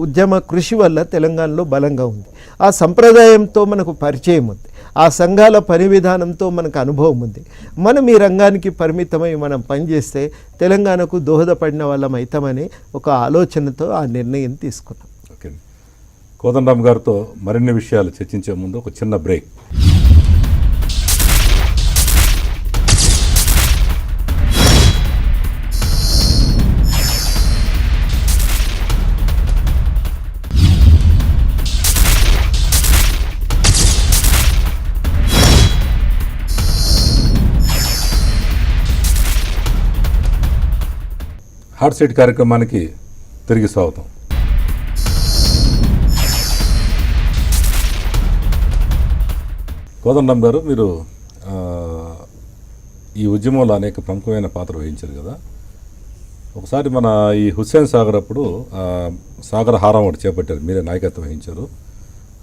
ఉద్యమ కృషి వల్ల తెలంగాణలో బలంగా ఉంది. ఆ సంప్రదాయంతో మనకు పరిచయం ఉంది, ఆ సంఘాల పని విధానంతో మనకు అనుభవం ఉంది. మనం ఈ రంగానికి పరిమితమై మనం పనిచేస్తే తెలంగాణకు దోహదపడిన వాళ్ళం అవుతామని ఒక ఆలోచనతో ఆ నిర్ణయం తీసుకున్నాం. ఓకే, కోదండరామ్ గారితో మరిన్ని విషయాలు చర్చించే ముందు ఒక చిన్న బ్రేక్. హాట్ సీట్ కార్యక్రమానికి తిరిగి స్వాగతం. కోదండరామ్ గారు, మీరు ఈ ఉద్యమంలో అనేక ప్రముఖమైన పాత్ర వహించారు కదా. ఒకసారి మన ఈ హుస్సేన్ సాగర్ అప్పుడు సాగర్ హారం ఒకటి చేపట్టారు, మీరే నాయకత్వం వహించారు.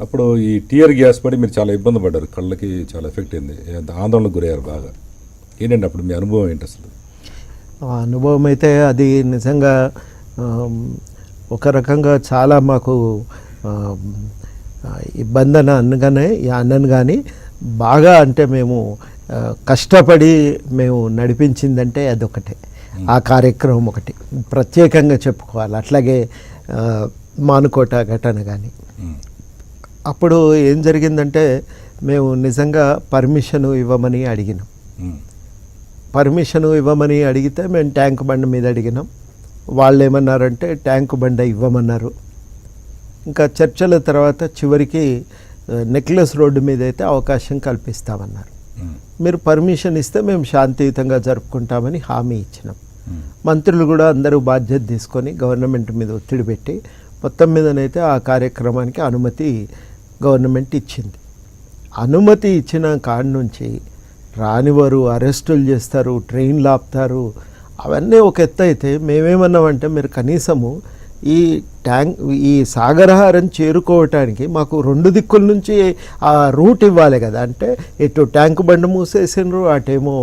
అప్పుడు ఈ టియర్ గ్యాస్ పడి మీరు చాలా ఇబ్బంది పడ్డారు, కళ్ళకి చాలా ఎఫెక్ట్ అయింది, ఆందోళనకు గురయ్యారు బాగా. ఏంటండి అప్పుడు మీ అనుభవం ఏంటి అసలు? అనుభవం అయితే అది నిజంగా ఒక రకంగా చాలా మాకు ఇబ్బంది అన్నను కానీ బాగా అంటే మేము కష్టపడి మేము నడిపించిందంటే అదొకటే, ఆ కార్యక్రమం ఒకటి ప్రత్యేకంగా చెప్పుకోవాలి. అట్లాగే మానుకోట ఘటన కానీ అప్పుడు ఏం జరిగిందంటే మేము నిజంగా పర్మిషన్ ఇవ్వమని అడిగినాం. పర్మిషన్ ఇవ్వమని అడిగితే మేము ట్యాంక్ బండ మీద అడిగినాం. వాళ్ళు ఏమన్నారంటే ట్యాంక్ బండ ఇవ్వమన్నారు. ఇంకా చర్చల తర్వాత చివరికి నెక్లెస్ రోడ్డు మీద అయితే అవకాశం కల్పిస్తామన్నారు. మీరు పర్మిషన్ ఇస్తే మేము శాంతియుతంగా జరుపుకుంటామని హామీ ఇచ్చినాం. మంత్రులు కూడా అందరూ బాధ్యత తీసుకొని గవర్నమెంట్ మీద ఒత్తిడి పెట్టి మొత్తం మీదనైతే ఆ కార్యక్రమానికి అనుమతి గవర్నమెంట్ ఇచ్చింది. అనుమతి ఇచ్చిన కాడి నుంచి రానివారు అరెస్టులు చేస్తారు, ట్రైన్లు ఆపుతారు, అవన్నీ ఒక ఎత్తు అయితే మేమేమన్నామంటే మీరు కనీసము ఈ సాగరహారం చేరుకోవటానికి మాకు 2 దిక్కుల నుంచి ఆ రూట్ ఇవ్వాలి కదా. అంటే ఇటు ట్యాంక్ బండ్ మూసేసిండ్రు, అటేమో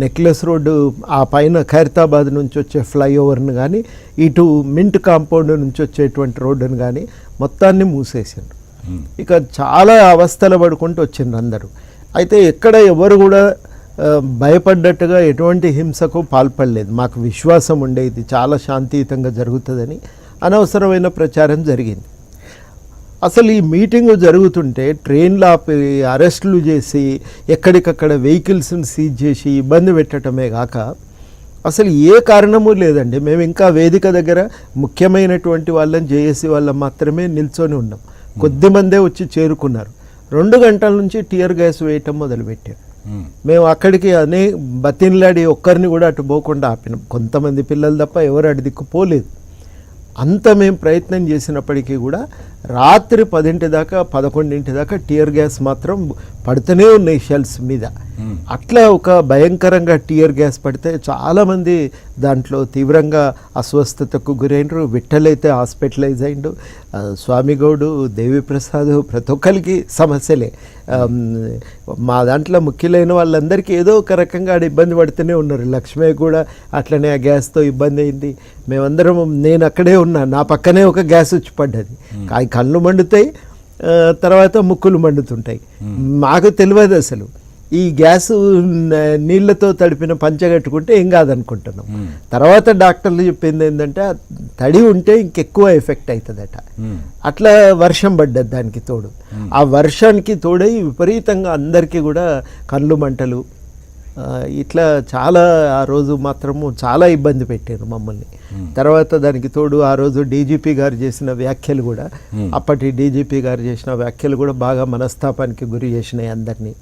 నెక్లెస్ రోడ్డు ఆ పైన ఖైరతాబాద్ నుంచి వచ్చే ఫ్లైఓవర్ను కానీ ఇటు మింట్ కాంపౌండ్ నుంచి వచ్చేటువంటి రోడ్డును కానీ మొత్తాన్ని మూసేసిండ్రు. ఇక చాలా అవస్థలు పడుకుంటూ వచ్చిండ్రు అందరూ. అయితే ఎక్కడ ఎవరు కూడా భయపడ్డట్టుగా ఎటువంటి హింసకు పాల్పడలేదు. మాకు విశ్వాసం ఉండే ఇది చాలా శాంతియుతంగా జరుగుతుందని అనవసరమైన ప్రచారం జరిగింది. అసలు ఈ మీటింగు జరుగుతుంటే ట్రైన్లు ఆపి అరెస్టులు చేసి ఎక్కడికక్కడ వెహికల్స్ని సీజ్ చేసి ఇబ్బంది పెట్టడమే కాక అసలు ఏ కారణము లేదండి. మేము ఇంకా వేదిక దగ్గర ముఖ్యమైనటువంటి వాళ్ళని జేఏసీ వాళ్ళని మాత్రమే నిల్చొని ఉన్నాం. కొద్దిమందే వచ్చి చేరుకున్నారు. 2 గంటల నుంచి టియర్ గ్యాస్ వేయటం మొదలుపెట్టారు. మేము అక్కడికి బతిన్లాడి ఒక్కరిని కూడా అటు పోకుండా ఆపినాం. కొంతమంది పిల్లలు తప్ప ఎవరు అటు దిక్కు పోలేదు. అంత మేము ప్రయత్నం చేసినప్పటికీ కూడా రాత్రి 10 దాకా 11 దాకా టియర్ గ్యాస్ మాత్రం పడుతూనే ఉన్నాయి షెల్స్ మీద. అట్లా ఒక భయంకరంగా టియర్ గ్యాస్ పడితే చాలామంది దాంట్లో తీవ్రంగా అస్వస్థతకు గురైనరు. విఠలైతే హాస్పిటలైజ్ అయిండు, స్వామిగౌడు, దేవిప్రసాద్, ప్రతి ఒక్కరికి సమస్యలే. మా దాంట్లో ముఖ్యులైన వాళ్ళందరికీ ఏదో ఒక రకంగా ఇబ్బంది పడుతూనే ఉన్నారు. లక్ష్మీ కూడా అట్లనే ఆ గ్యాస్తో ఇబ్బంది అయింది. మేమందరం, నేను అక్కడే ఉన్నా, నా పక్కనే ఒక గ్యాస్ వచ్చి పడ్డది. కళ్ళు మండుతాయి, తర్వాత ముక్కులు మండుతుంటాయి. మాకు తెలియదు అసలు. ఈ గ్యాస్ నీళ్లతో తడిపిన పంచగట్టుకుంటే ఏం కాదనుకుంటున్నాం. తర్వాత డాక్టర్లు చెప్పింది ఏంటంటే తడి ఉంటే ఇంకెక్కువ ఎఫెక్ట్ అవుతుందట. అట్లా వర్షం పడ్డది దానికి తోడు. ఆ వర్షానికి తోడై విపరీతంగా అందరికీ కూడా కళ్ళు మంటలు, ఇట్లా చాలా ఆ రోజు మాత్రము చాలా ఇబ్బంది పెట్టారు మమ్మల్ని. తర్వాత దానికి తోడు ఆ రోజు డీజీపీ గారు చేసిన వ్యాఖ్యలు కూడా, అప్పటి డీజీపీ గారు చేసిన వ్యాఖ్యలు కూడా బాగా మనస్తాపానికి గురి చేసినాయి అందరినీ.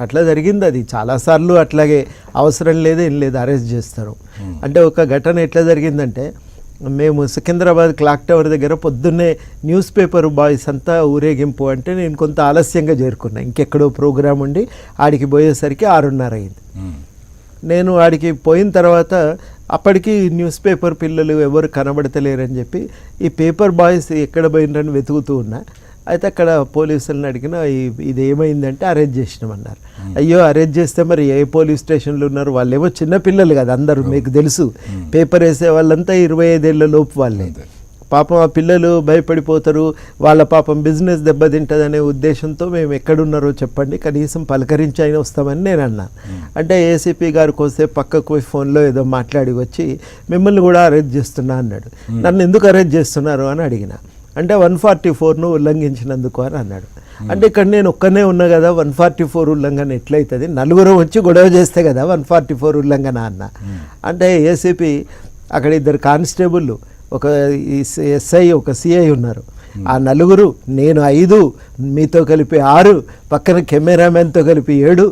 అట్లా జరిగింది. అది చాలాసార్లు అట్లాగే అవసరం లేదు ఏం లేదు అరెస్ట్ చేస్తారు. అంటే ఒక ఘటన ఎట్లా జరిగిందంటే, మేము సికింద్రాబాద్ క్లాక్ టవర్ దగ్గర పొద్దున్నే న్యూస్ పేపర్ బాయ్స్ అంతా ఊరేగింపు అంటే నేను కొంత ఆలస్యంగా చేరుకున్నా. ఇంకెక్కడో ప్రోగ్రాం ఉండి ఆడికి పోయేసరికి 6:30 అయింది. నేను ఆడికి పోయిన తర్వాత అప్పటికి న్యూస్ పేపర్ పిల్లలు ఎవరు కనబడతలేరని చెప్పి ఈ పేపర్ బాయ్స్ ఎక్కడ పోయినరని వెతుకుతూ ఉన్నా. అయితే అక్కడ పోలీసులను అడిగిన ఇది ఏమైందంటే అరెస్ట్ చేసినామన్నారు. అయ్యో అరెస్ట్ చేస్తే మరి ఏ పోలీస్ స్టేషన్లో ఉన్నారు? వాళ్ళేమో చిన్నపిల్లలు కదా అందరూ, మీకు తెలుసు. పేపర్ వేసే వాళ్ళంతా 25 ఏళ్ల లోపు వాళ్ళే. పాపం ఆ పిల్లలు భయపడిపోతారు, వాళ్ళ పాపం బిజినెస్ దెబ్బతింటుందనే ఉద్దేశంతో మేము ఎక్కడున్నారో చెప్పండి, కనీసం పలకరించి అయినా వస్తామని నేను అన్నా. అంటే ఏసీపీ గారు కోసేపు పక్కకు పోయి ఫోన్లో ఏదో మాట్లాడి వచ్చి మిమ్మల్ని కూడా అరెస్ట్ చేస్తున్నా అన్నాడు. నన్ను ఎందుకు అరెస్ట్ చేస్తున్నారు అని అడిగిన. అంటే 144ను ఉల్లంఘించినందుకు అని అన్నాడు. అంటే ఇక్కడ నేను ఒక్కనే ఉన్నా కదా, 144 ఉల్లంఘన ఎట్లయితుంది? 4 వచ్చి గొడవ చేస్తే కదా 144 ఉల్లంఘన అన్న. అంటే ఏసీపీ అక్కడ 2 కానిస్టేబుల్, ఒక ఎస్ఐ, ఒక సిఐ ఉన్నారు. ఆ 4, నేను 5, మీతో కలిపి 6, పక్కన కెమెరామెన్తో కలిపి 7,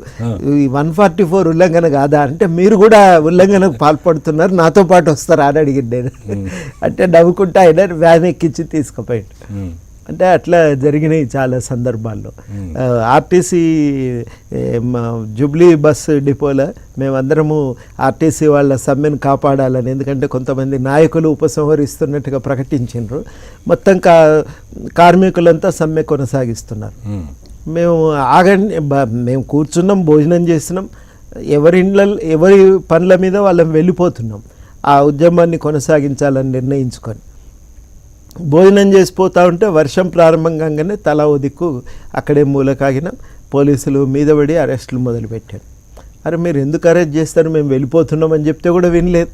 144 ఉల్లంఘన కాదా అంటే మీరు కూడా ఉల్లంఘనకు పాల్పడుతున్నారు, నాతో పాటు వస్తారా అని అడిగింది నేను. అంటే నవ్వుకుంటా ఆయన వ్యాన్ ఎక్కించి తీసుకుపోయాడు. అంటే అట్లా జరిగినాయి చాలా సందర్భాల్లో. ఆర్టీసీ జూబ్లీ బస్ డిపోలో మేమందరము ఆర్టీసీ వాళ్ళ సమ్మెను కాపాడాలని, ఎందుకంటే కొంతమంది నాయకులు ఉపసంహరిస్తున్నట్టుగా ప్రకటించారు. మొత్తం కార్మికులంతా సమ్మె కొనసాగిస్తున్నారు. మేము మేము కూర్చున్నాం, భోజనం చేస్తున్నాం, ఎవరి పనుల మీద వాళ్ళం వెళ్ళిపోతున్నాం. ఆ ఉద్యమాన్ని కొనసాగించాలని నిర్ణయించుకొని భోజనం చేసిపోతూ ఉంటే వర్షం ప్రారంభం కాగానే తలా ఓ దిక్కు అక్కడే మూలకాగినాం. పోలీసులు మీద పడి అరెస్టులు మొదలుపెట్టారు. అరే మీరు ఎందుకు అరెస్ట్ చేస్తారు, మేము వెళ్ళిపోతున్నామని చెప్తే కూడా వినలేదు.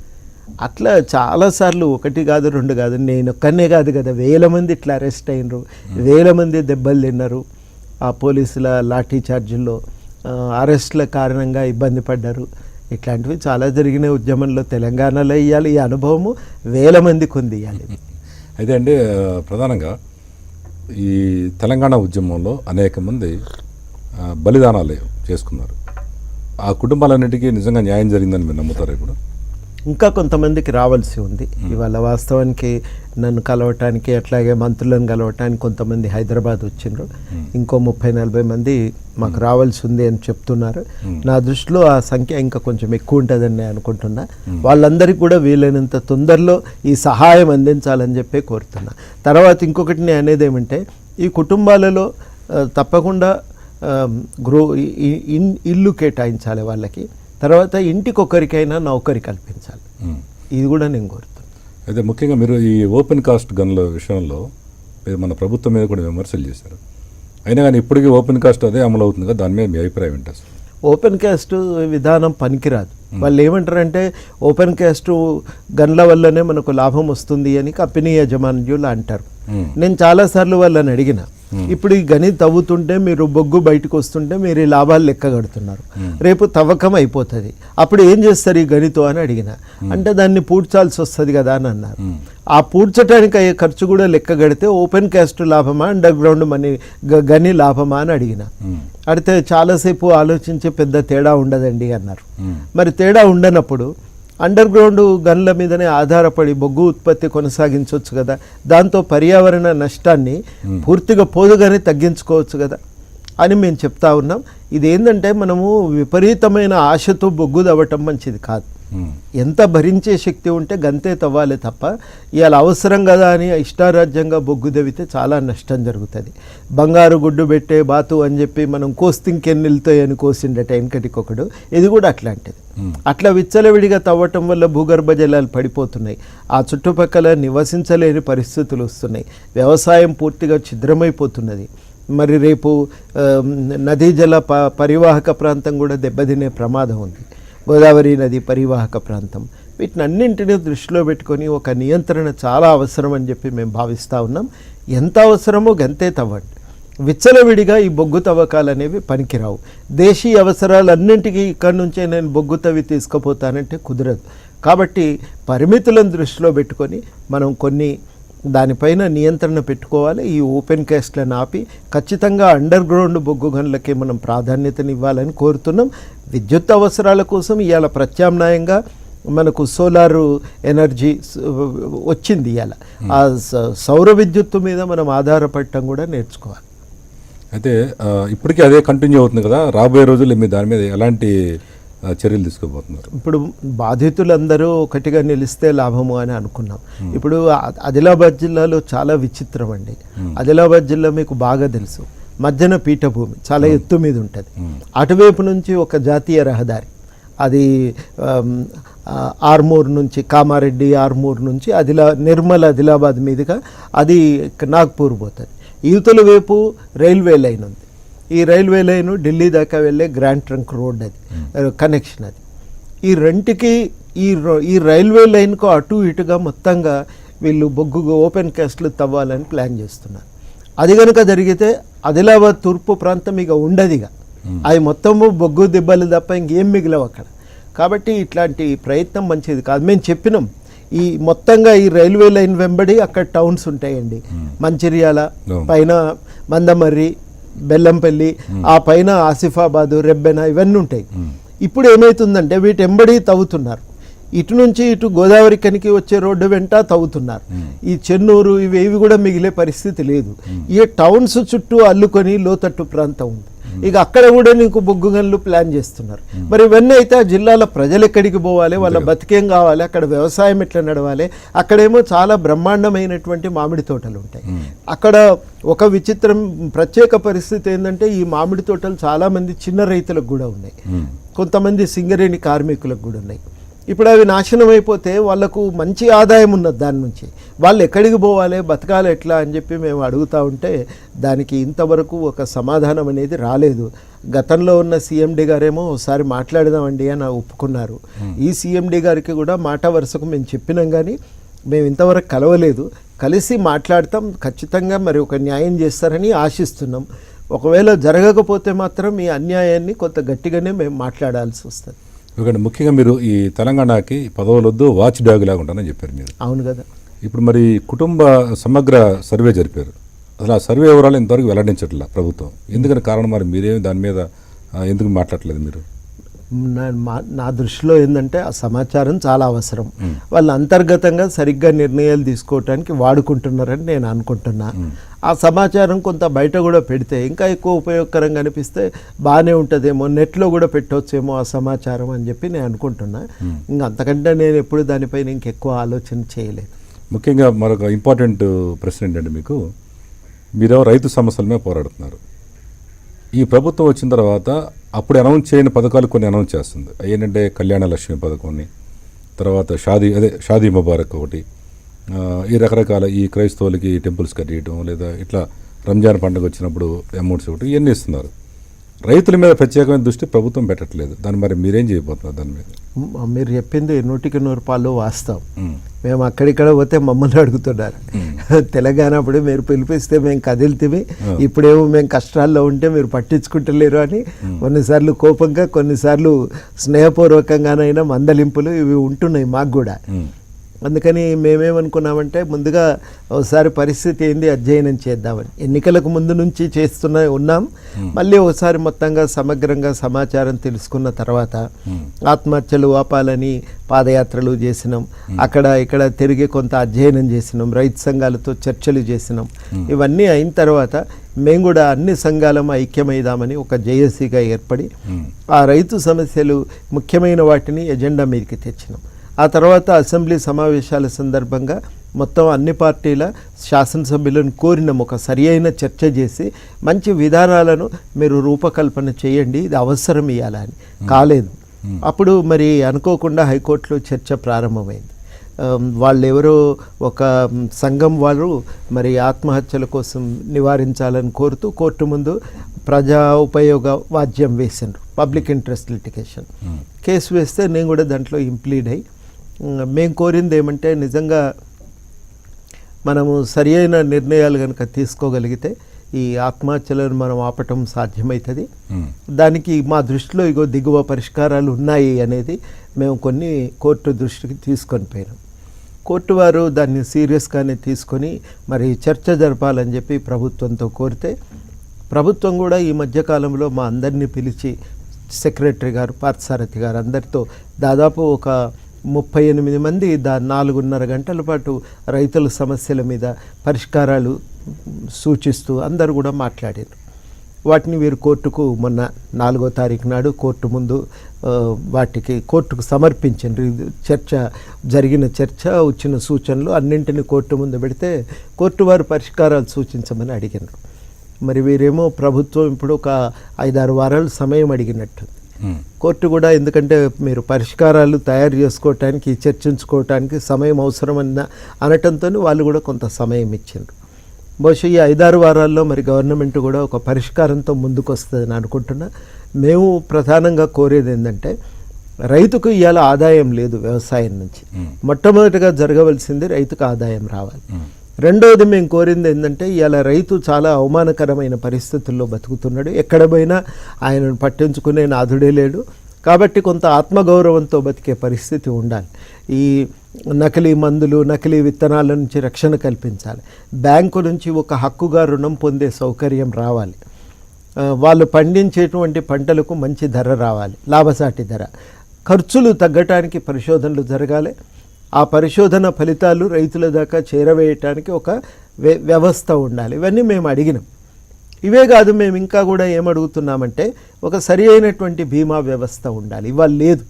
అట్లా చాలాసార్లు 1 కాదు 2 కాదు, నేను ఒక్కనే కాదు కదా, 1000 మంది ఇట్లా అరెస్ట్ అయినరు, 1000 మంది దెబ్బలు తిన్నారు. ఆ పోలీసుల లాఠీ చార్జీల్లో అరెస్టుల కారణంగా ఇబ్బంది పడ్డారు. ఇట్లాంటివి చాలా జరిగిన ఉద్యమంలో తెలంగాణలో ఇవ్వాలి. ఈ అనుభవము 1000 మందికి ఉంది ఇవ్వాలి. అయితే అండి ప్రధానంగా ఈ తెలంగాణ ఉద్యమంలో అనేక మంది బలిదానాలు చేసుకున్నారు. ఆ కుటుంబాలన్నిటికీ నిజంగా న్యాయం జరిగిందని మీరు నమ్ముతారా ఇప్పుడు? ఇంకా కొంతమందికి రావాల్సి ఉంది. ఇవాళ వాస్తవానికి నన్ను కలవటానికి అట్లాగే మంత్రులను కలవటానికి కొంతమంది హైదరాబాద్ వచ్చిండ్రు. ఇంకో 30-40 మంది మాకు రావాల్సి ఉంది అని చెప్తున్నారు. నా దృష్టిలో ఆ సంఖ్య ఇంకా కొంచెం ఎక్కువ ఉంటుందని నేను అనుకుంటున్నా. వాళ్ళందరికీ కూడా వీలైనంత తొందరలో ఈ సహాయం అందించాలని చెప్పి కోరుతున్నా. తర్వాత ఇంకొకటి నేను అనేది ఏమంటే, ఈ కుటుంబాలలో తప్పకుండా ఇల్లు కేటాయించాలి వాళ్ళకి. తర్వాత ఇంటికొకరికైనా నౌకరి కల్పించాలి. ఇది కూడా నేను కోరుతున్నాను. అయితే ముఖ్యంగా మీరు ఈ ఓపెన్ కాస్ట్ గన్ల విషయంలో మీరు మన ప్రభుత్వం మీద కూడా విమర్శలు చేశారు. అయినా కానీ ఇప్పటికీ ఓపెన్ కాస్ట్ అదే అమలు అవుతుంది కదా, దాని మీద మీ అభిప్రాయం ఏంటి అసలు? ఓపెన్ క్యాస్ట్ విధానం పనికిరాదు. వాళ్ళు ఏమంటారంటే ఓపెన్ క్యాస్ట్ గన్ల వల్లనే మనకు లాభం వస్తుంది అని కంపెనీ యజమానులు అంటారు. నేను చాలాసార్లు వాళ్ళని అడిగిన, ఇప్పుడు ఈ గని తవ్వుతుంటే మీరు బొగ్గు బయటకు వస్తుంటే మీరు ఈ లాభాలు లెక్క కడుతున్నారు, రేపు తవ్వకం అయిపోతుంది, అప్పుడు ఏం చేస్తారు ఈ గనితో అని అడిగిన. అంటే దాన్ని పూడ్చాల్సి వస్తుంది కదా అని అన్నారు. ఆ పూడ్చడానికి అయ్యే ఖర్చు కూడా లెక్క కడితే ఓపెన్ క్యాస్ట్ లాభమా అండర్ గ్రౌండ్ మనీ గని లాభమా అని అడిగిన. అడిగితే చాలాసేపు ఆలోచించి పెద్ద తేడా ఉండదండి అన్నారు. మరి తేడా ఉండనప్పుడు అండర్ గ్రౌండ్ గన్ల మీదనే ఆధారపడి బొగ్గు ఉత్పత్తి కొనసాగించవచ్చు కదా, దాంతో పర్యావరణ నష్టాన్ని పూర్తిగా పోదుగానే తగ్గించుకోవచ్చు కదా అని మేము చెప్తా ఉన్నాం. ఇదేంటంటే మనము విపరీతమైన ఆశతో బొగ్గు తవ్వటం మంచిది కాదు. ఎంత భరించే శక్తి ఉంటే గంతే తవ్వాలి తప్ప ఇవాళ అవసరం కదా అని ఇష్టారాజ్యంగా బొగ్గు దవ్వితే చాలా నష్టం జరుగుతుంది. బంగారు గుడ్డు పెట్టే బాతు అని చెప్పి మనం కోస్తింకెన్నిల్తాయని కోసిండట వెనకటికొకడు. ఇది కూడా అట్లాంటిది. అట్లా విచ్చలవిడిగా తవ్వటం వల్ల భూగర్భ జలాలు పడిపోతున్నాయి. ఆ చుట్టుపక్కల నివసించలేని పరిస్థితులు వస్తున్నాయి. వ్యవసాయం పూర్తిగా ఛిద్రమైపోతున్నది. మరి రేపు నదీ జల పరివాహక ప్రాంతం కూడా దెబ్బతినే ప్రమాదం ఉంది. గోదావరి నది పరివాహక ప్రాంతం. వీటినన్నింటినీ దృష్టిలో పెట్టుకొని ఒక నియంత్రణ చాలా అవసరం అని చెప్పి మేము భావిస్తూ ఉన్నాం. ఎంత అవసరమో గంతే తవ్వండి. విచ్చలవిడిగా ఈ బొగ్గు తవ్వకాలు అనేవి పనికిరావు. దేశీయ అవసరాలన్నింటికీ ఇక్కడి నుంచే నేను బొగ్గు తవ్వి తీసుకుపోతానంటే కుదరదు. కాబట్టి పరిమితులను దృష్టిలో పెట్టుకొని మనం కొన్ని దానిపైన నియంత్రణ పెట్టుకోవాలి. ఈ ఓపెన్ కాస్ట్లను ఆపి ఖచ్చితంగా అండర్ గ్రౌండ్ బొగ్గు గనులకే మనం ప్రాధాన్యతనివ్వాలని కోరుతున్నాం. విద్యుత్ అవసరాల కోసం ఇవాళ ప్రత్యామ్నాయంగా మనకు సోలార్ ఎనర్జీ వచ్చింది. ఇవాళ ఆ సౌర విద్యుత్తు మీద మనం ఆధారపడటం కూడా నేర్చుకోవాలి. అయితే ఇప్పటికీ అదే కంటిన్యూ అవుతుంది కదా, రాబోయే రోజుల్లో మీ దాని మీద ఎలాంటి చర్యలు తీసుకోబోతున్నారు? ఇప్పుడు బాధితులందరూ ఒకటిగా నిలిస్తే లాభము అని అనుకున్నాం. ఇప్పుడు ఆదిలాబాద్ జిల్లాలో చాలా విచిత్రం అండి. ఆదిలాబాద్ జిల్లా మీకు బాగా తెలుసు, మధ్యన పీఠభూమి చాలా ఎత్తు మీద ఉంటుంది. అటువైపు నుంచి ఒక జాతీయ రహదారి, అది ఆర్మూర్ నుంచి కామారెడ్డి, ఆర్మూర్ నుంచి నిర్మల్ ఆదిలాబాద్ మీదుగా అది నాగ్పూర్ పోతుంది. యువతల వైపు రైల్వే లైన్ ఉంది. ఈ రైల్వే లైను ఢిల్లీ దాకా వెళ్ళే గ్రాండ్ ట్రంక్ రోడ్, అది కనెక్షన్. అది ఈ రెంటికి ఈ రైల్వే లైన్కు అటు ఇటుగా మొత్తంగా వీళ్ళు బొగ్గు ఓపెన్ కాస్ట్లు తవ్వాలని ప్లాన్ చేస్తున్నారు. అది కనుక జరిగితే ఆదిలాబాద్ తూర్పు ప్రాంతం ఇక ఉండదిగా, అవి మొత్తము బొగ్గు దిబ్బలు తప్ప ఇంకేం మిగిలవు అక్కడ. కాబట్టి ఇట్లాంటి ప్రయత్నం మంచిది కాదు. మేము చెప్పినాం, ఈ మొత్తంగా ఈ రైల్వే లైన్ వెంబడి అక్కడ టౌన్స్ ఉంటాయండి. మంచిర్యాల పైన మందమర్రి, బెల్లంపల్లి, ఆ పైన ఆసిఫాబాదు, రెబ్బెన, ఇవన్నీ ఉంటాయి. ఇప్పుడు ఏమవుతుందంటే వీటెంబడి తవ్వుతున్నారు. ఇటు నుంచి ఇటు గోదావరి కనికి వచ్చే రోడ్డు వెంట తవ్వుతున్నారు. ఈ చెన్నూరు ఇవేవి కూడా మిగిలే పరిస్థితి లేదు. ఈ టౌన్స్ చుట్టూ అల్లుకొని లోతట్టు ప్రాంతం ఉంది. ఇక అక్కడ కూడా నీకు బొగ్గు గనులు ప్లాన్ చేస్తున్నారు. మరి ఇవన్నీ అయితే ఆ జిల్లాల ప్రజలు ఎక్కడికి పోవాలి, వాళ్ళ బతికేం కావాలి, అక్కడ వ్యవసాయం ఎట్లా నడవాలి? అక్కడేమో చాలా బ్రహ్మాండమైనటువంటి మామిడి తోటలు ఉంటాయి. అక్కడ ఒక విచిత్రం ప్రత్యేక పరిస్థితి ఏంటంటే ఈ మామిడి తోటలు చాలామంది చిన్న రైతులకు కూడా ఉన్నాయి, కొంతమంది సింగరేణి కార్మికులకు కూడా ఉన్నాయి. ఇప్పుడు అవి నాశనం అయిపోతే వాళ్ళకు మంచి ఆదాయం ఉన్నది దాని నుంచి. వాళ్ళు ఎక్కడికి పోవాలి, బతకాలి ఎట్లా అని చెప్పి మేము అడుగుతూ ఉంటే దానికి ఇంతవరకు ఒక సమాధానం అనేది రాలేదు. గతంలో ఉన్న సీఎండీ గారేమో ఒకసారి మాట్లాడదామండి అని ఒప్పుకున్నారు. ఈ సీఎండీ గారికి కూడా మాట వరుసకు మేము చెప్పినాం, కానీ మేము ఇంతవరకు కలవలేదు. కలిసి మాట్లాడతాం, ఖచ్చితంగా మరి ఒక న్యాయం చేస్తారని ఆశిస్తున్నాం. ఒకవేళ జరగకపోతే మాత్రం ఈ అన్యాయాన్ని కొంత గట్టిగానే మేము మాట్లాడాల్సి వస్తుంది. ఎందుకంటే ముఖ్యంగా మీరు ఈ తెలంగాణకి పదవులొద్దు వాచ్ డాగ్ లాగా ఉంటానని చెప్పారు మీరు. అవును కదా. ఇప్పుడు మరి కుటుంబ సమగ్ర సర్వే జరిపారు. అసలు ఆ సర్వే వివరాలు ఇంతవరకు వెల్లడించట్లా ప్రభుత్వం. ఎందుకని కారణం? మరి మీరేమి దాని మీద ఎందుకు మాట్లాడలేదు మీరు? నా దృష్టిలో ఏంటంటే ఆ సమాచారం చాలా అవసరం. వాళ్ళు అంతర్గతంగా సరిగ్గా నిర్ణయాలు తీసుకోవటానికి వాడుకుంటున్నారని నేను అనుకుంటున్నా. ఆ సమాచారం కొంత బయట కూడా పెడితే ఇంకా ఎక్కువ ఉపయోగకరంగా అనిపిస్తే బాగానే ఉంటుందేమో, నెట్లో కూడా పెట్టవచ్చేమో ఆ సమాచారం అని చెప్పి నేను అనుకుంటున్నా. ఇంకా అంతకంటే నేను ఎప్పుడు దానిపైన ఇంకెక్కువ ఆలోచన చేయలేదు. ముఖ్యంగా మరొక ఇంపార్టెంట్ ప్రశ్న ఏంటంటే, మీరేమో రైతు సమస్యల మీద పోరాడుతున్నారు. ఈ ప్రభుత్వం వచ్చిన తర్వాత అప్పుడు అనౌన్స్ చేయని పథకాలు కొన్ని అనౌన్స్ చేస్తుంది. ఏంటంటే కళ్యాణ లక్ష్మి పథకాన్ని, తర్వాత షాదీ ముబారక్ ఒకటి, ఈ రకరకాల ఈ క్రైస్తవులకి టెంపుల్స్ కట్టేయటం, లేదా ఇట్లా రంజాన్ పండుగ వచ్చినప్పుడు అమౌంట్స్ ఒకటి ఇవన్నీ ఇస్తున్నారు. రైతుల మీద ప్రత్యేకమైన దృష్టి ప్రభుత్వం పెట్టట్లేదు. దాన్ని మరి మీరేం చేయబోతున్నారు దాని మీద? మీరు చెప్పింది 100% వాస్తవం. మేము అక్కడిక్కడ పోతే మమ్మల్ని అడుగుతున్నారు. తెలంగాణ అప్పుడు మీరు పిలిపిస్తే మేము కదిలితివి, ఇప్పుడేమో మేము కష్టాల్లో ఉంటే మీరు పట్టించుకుంటలేరు అని కొన్నిసార్లు కోపంగా, కొన్నిసార్లు స్నేహపూర్వకంగానైనా మందలింపులు ఇవి ఉంటున్నాయి మాకు కూడా. అందుకని మేమేమనుకున్నామంటే ముందుగా ఒకసారి పరిస్థితి ఏంది అధ్యయనం చేద్దామని. ఎన్నికలకు ముందు నుంచి ఉన్నాం. మళ్ళీ ఒకసారి మొత్తంగా సమగ్రంగా సమాచారం తెలుసుకున్న తర్వాత ఆత్మహత్యలు ఆపాలని పాదయాత్రలు చేసినాం. అక్కడ ఇక్కడ తిరిగి కొంత అధ్యయనం చేసినాం, రైతు సంఘాలతో చర్చలు చేసినాం. ఇవన్నీ అయిన తర్వాత మేము కూడా అన్ని సంఘాలం ఐక్యమైదామని ఒక జేఏసీగా ఏర్పడి ఆ రైతు సమస్యలు ముఖ్యమైన వాటిని ఎజెండా మీదకి తెచ్చినాం. ఆ తర్వాత అసెంబ్లీ సమావేశాల సందర్భంగా మొత్తం అన్ని పార్టీల శాసనసభ్యులను కోరినాం ఒక సరి అయిన చర్చ చేసి మంచి విధానాలను మీరు రూపకల్పన చేయండి, ఇది అవసరం ఇవ్వాలని. కాలేదు. అప్పుడు మరి అనుకోకుండా హైకోర్టులో చర్చ ప్రారంభమైంది. వాళ్ళెవరో ఒక సంఘం వాళ్ళు మరి ఆత్మహత్యల కోసం నివారించాలని కోరుతూ కోర్టు ముందు ప్రజా ఉపయోగ వాద్యం వేసిండ్రు, పబ్లిక్ ఇంట్రెస్ట్ లిటిగేషన్ కేసు వేస్తే నేను కూడా దాంట్లో ఇంప్లీడ్ అయ్యి మేము కోరింది ఏమంటే నిజంగా మనము సరి అయిన నిర్ణయాలు కనుక తీసుకోగలిగితే ఈ ఆత్మహత్యలను మనం ఆపటం సాధ్యమవుతుంది. దానికి మా దృష్టిలో దిగువ పరిష్కారాలు ఉన్నాయి అనేది మేము కొన్ని కోర్టు దృష్టికి తీసుకొని పోయినాం. కోర్టు వారు దాన్ని సీరియస్గానే తీసుకొని మరి చర్చ జరపాలని చెప్పి ప్రభుత్వంతో కోరితే ప్రభుత్వం కూడా ఈ మధ్యకాలంలో మా అందరినీ పిలిచి సెక్రటరీ గారు, పార్థసారథి గారు అందరితో దాదాపు ఒక 38 మంది 4.5 గంటల పాటు రైతుల సమస్యల మీద పరిష్కారాలు సూచిస్తూ అందరూ కూడా మాట్లాడారు. వాటిని వీరు కోర్టుకు మొన్న 4వ తారీఖు నాడు కోర్టు ముందు వాటికి కోర్టుకు సమర్పించారు. జరిగిన చర్చ వచ్చిన సూచనలు అన్నింటినీ కోర్టు ముందు పెడితే కోర్టు వారు పరిష్కారాలు సూచించమని అడిగినారు. మరి వీరేమో ప్రభుత్వం ఇప్పుడు ఒక 5-6 వారాలు సమయం అడిగినట్టు. కోర్టు కూడా ఎందుకంటే మీరు పరిష్కారాలు తయారు చేసుకోవటానికి చర్చించుకోవటానికి సమయం అవసరం అనటంతో వాళ్ళు కూడా కొంత సమయం ఇచ్చిండ్రు. బహుశా ఈ 5-6 వారాల్లో మరి గవర్నమెంట్ కూడా ఒక పరిష్కారంతో ముందుకు వస్తుందని అనుకుంటున్నా. మేము ప్రధానంగా కోరేది ఏంటంటే రైతుకు ఇవాళ ఆదాయం లేదు వ్యవసాయం నుంచి. మొట్టమొదటిగా జరగవలసింది రైతుకు ఆదాయం రావాలి. రెండవది మేము కోరింది ఏంటంటే ఇవాళ రైతు చాలా అవమానకరమైన పరిస్థితుల్లో బతుకుతున్నాడు. ఎక్కడ పోయినా ఆయనను పట్టించుకునే నాథుడే లేడు. కాబట్టి కొంత ఆత్మగౌరవంతో బతికే పరిస్థితి ఉండాలి. ఈ నకిలీ మందులు, నకిలీ విత్తనాల నుంచి రక్షణ కల్పించాలి. బ్యాంకు నుంచి ఒక హక్కుగా రుణం పొందే సౌకర్యం రావాలి. వాళ్ళు పండించేటువంటి పంటలకు మంచి ధర రావాలి, లాభసాటి ధర. ఖర్చులు తగ్గటానికి పరిశోధనలు జరగాలి. ఆ పరిశోధన ఫలితాలు రైతుల దాకా చేరవేయటానికి ఒక వ్యవస్థ ఉండాలి. ఇవన్నీ మేము అడిగినాం. ఇవే కాదు, మేము ఇంకా కూడా ఏమడుగుతున్నామంటే ఒక సరి అయినటువంటి బీమా వ్యవస్థ ఉండాలి. ఇవాళ లేదు.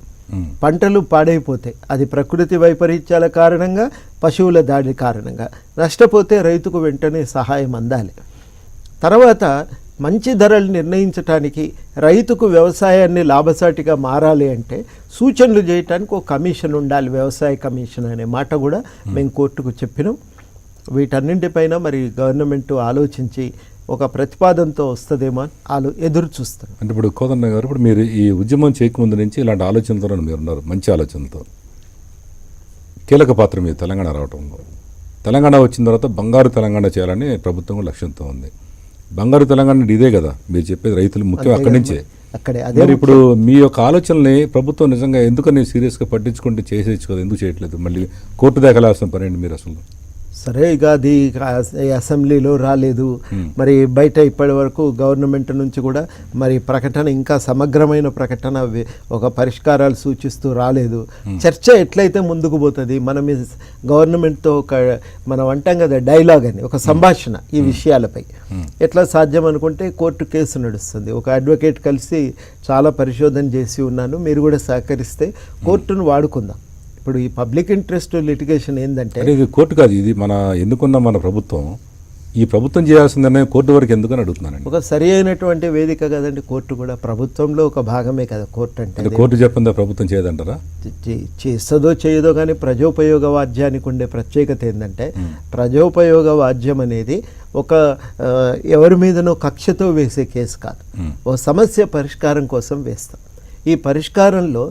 పంటలు పాడైపోతాయి, అది ప్రకృతి వైపరీత్యాల కారణంగా, పశువుల దాడి కారణంగా. నష్టపోతే రైతుకు వెంటనే సహాయం అందాలి. తర్వాత మంచి ధరలు నిర్ణయించడానికి, రైతుకు వ్యవసాయాన్ని లాభసాటిగా మారాలి అంటే సూచనలు చేయడానికి ఒక కమిషన్ ఉండాలి, వ్యవసాయ కమిషన్ అనే మాట కూడా మేము కోర్టుకు చెప్పినాం. వీటన్నింటిపైన మరి గవర్నమెంట్ ఆలోచించి ఒక ప్రతిపాదనతో వస్తుందేమో అని ఎదురు చూస్తాం. అంటే ఇప్పుడు కోదండ గారు, ఇప్పుడు మీరు ఈ ఉద్యమం చేయకముందు నుంచి ఇలాంటి ఆలోచనతో మీరు ఉన్నారు, మంచి ఆలోచనతో. కీలక పాత్ర మీరు తెలంగాణ రావడంలో. తెలంగాణ వచ్చిన తర్వాత బంగారు తెలంగాణ చేయాలని ప్రభుత్వం లక్ష్యంతో ఉంది. బంగారు తెలంగాణ ఇదే కదా మీరు చెప్పేది, రైతులు ముఖ్యం అక్కడి నుంచే. మరి ఇప్పుడు మీ యొక్క ఆలోచనల్ని ప్రభుత్వం నిజంగా ఎందుకని సీరియస్గా పట్టించుకుంటే చేసేయచ్చు కదా, ఎందుకు చేయట్లేదు? మళ్ళీ కోర్టు దాకా వెళ్ళాల్సిన పని ఏంటి మీరు అసలు? సరే ఇక అది అసెంబ్లీలో రాలేదు, మరి బయట ఇప్పటి వరకు గవర్నమెంట్ నుంచి కూడా మరి ప్రకటన, ఇంకా సమగ్రమైన ప్రకటన, ఒక పరిష్కారాలు సూచిస్తూ రాలేదు. చర్చ ఎట్లయితే ముందుకు పోతుంది? మనం గవర్నమెంట్తో ఒక మనం అంటాం కదా డైలాగ్ అని, ఒక సంభాషణ ఈ విషయాలపై ఎట్లా సాధ్యం అనుకుంటే కోర్టు కేసు నడుస్తుంది. ఒక అడ్వకేట్ కలిసి చాలా పరిశోధన చేసి ఉన్నాను, మీరు కూడా సహకరిస్తే కోర్టును వాడుకుందాం. ఇప్పుడు ఈ పబ్లిక్ ఇంట్రెస్ట్ లిటిగేషన్ ఏంటంటే ఇది కోర్టు కాదు, ఇది మన ఎన్నుకున్న మన ప్రభుత్వం. ఈ ప్రభుత్వం చేయాల్సిందనే కోర్టు వరకు ఎందుకని అడుగుతున్నానండి. ఒక సరి అయినటువంటి వేదిక కదండి కోర్టు కూడా, ప్రభుత్వంలో ఒక భాగమే కదా కోర్టు అంటే. కోర్టు చెప్పిందా ప్రభుత్వం చేయదంటారా? చేస్తుందో చేయదో కానీ ప్రజోపయోగ వాద్యానికి ఉండే ప్రత్యేకత ఏంటంటే, ప్రజోపయోగ వాద్యం అనేది ఒక ఎవరి మీదనో కక్షతో వేసే కేసు కాదు, ఒక సమస్య పరిష్కారం కోసం వేస్తాం. ఈ పరిష్కారంలో